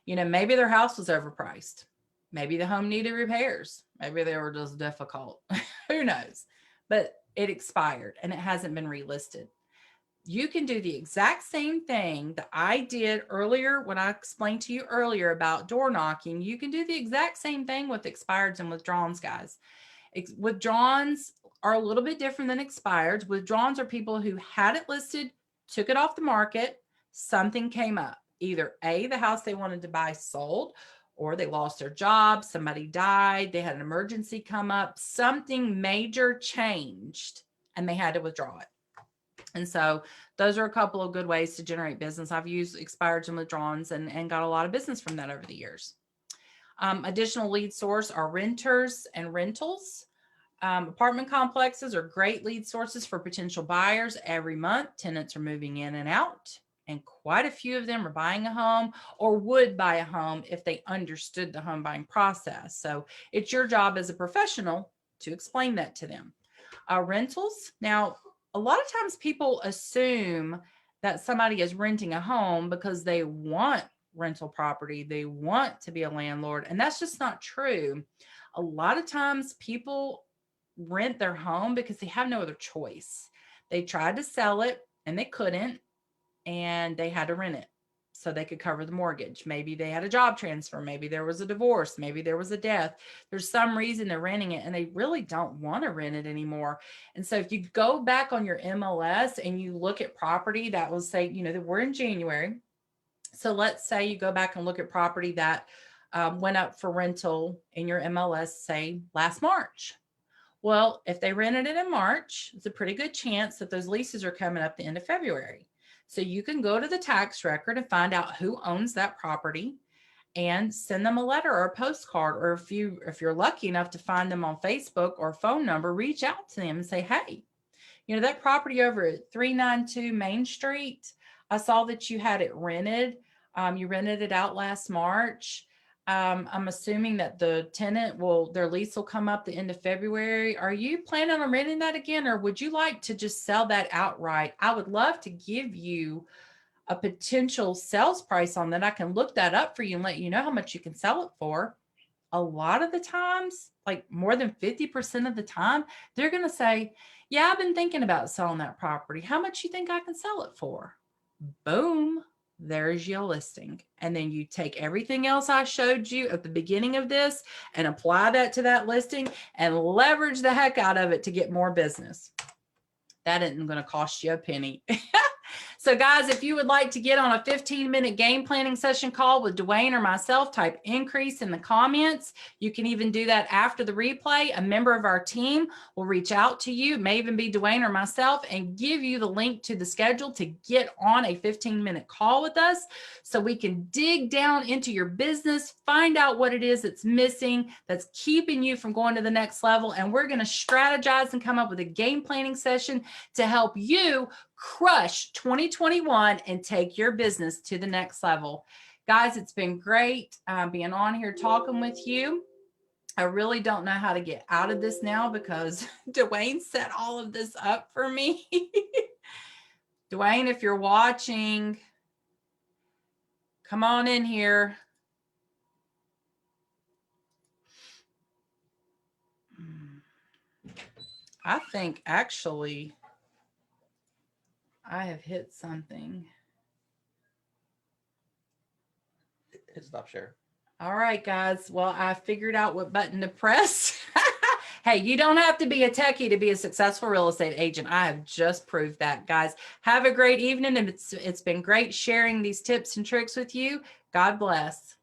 You know, maybe their house was overpriced. Maybe the home needed repairs. Maybe they were just difficult. Who knows? But it expired and it hasn't been relisted. You can do the exact same thing that I did earlier when I explained to you earlier about door knocking. You can do the exact same thing with expireds and withdrawals, guys. Withdrawals are a little bit different than expireds. Withdrawals are people who had it listed, took it off the market, something came up. Either A, the house they wanted to buy sold, or they lost their job, somebody died, they had an emergency come up, something major changed, and they had to withdraw it. And so those are a couple of good ways to generate business. I've used expireds and withdrawals and got a lot of business from that over the years. Additional lead source are renters and rentals. Apartment complexes are great lead sources for potential buyers. Every month, tenants are moving in and out, and quite a few of them are buying a home or would buy a home if they understood the home buying process. So it's your job as a professional to explain that to them. Rentals. Now, a lot of times people assume that somebody is renting a home because they want rental property. They want to be a landlord, and that's just not true. A lot of times people rent their home because they have no other choice. They tried to sell it and they couldn't, and they had to rent it so they could cover the mortgage. Maybe they had a job transfer. Maybe there was a divorce. Maybe there was a death. There's some reason they're renting it and they really don't want to rent it anymore. And so if you go back on your MLS and you look at property that will say, you know, that we're in January. So let's say you go back and look at property that went up for rental in your MLS, say last March. Well, if they rented it in March, it's a pretty good chance that those leases are coming up the end of February. So you can go to the tax record and find out who owns that property and send them a letter or a postcard. Or if you're lucky enough to find them on Facebook or phone number, reach out to them and say, hey, you know, that property over at 392 Main Street, I saw that you had it rented. You rented it out last March. I'm assuming that the tenant their lease will come up the end of February. Are you planning on renting that again, or would you like to just sell that outright? I would love to give you a potential sales price on that. I can look that up for you and let you know how much you can sell it for. A lot of the times, like more than 50% of the time, they're going to say, yeah, I've been thinking about selling that property. How much you think I can sell it for? Boom. There's your listing. And then you take everything else I showed you at the beginning of this and apply that to that listing and leverage the heck out of it to get more business. That isn't going to cost you a penny. So guys, if you would like to get on a 15-minute game planning session call with Dwayne or myself, type increase in the comments. You can even do that after the replay. A member of our team will reach out to you, may even be Dwayne or myself, and give you the link to the schedule to get on a 15-minute call with us so we can dig down into your business, find out what it is that's missing, that's keeping you from going to the next level. And we're going to strategize and come up with a game planning session to help you crush 2021 and take your business to the next level. Guys, it's been great being on here talking with you. I really don't know how to get out of this now because Dwayne set all of this up for me. Dwayne, if you're watching, come on in here. I think actually I have hit something. Hit stop share. All right, guys. Well, I figured out what button to press. Hey, you don't have to be a techie to be a successful real estate agent. I have just proved that, guys. Have a great evening. And it's been great sharing these tips and tricks with you. God bless.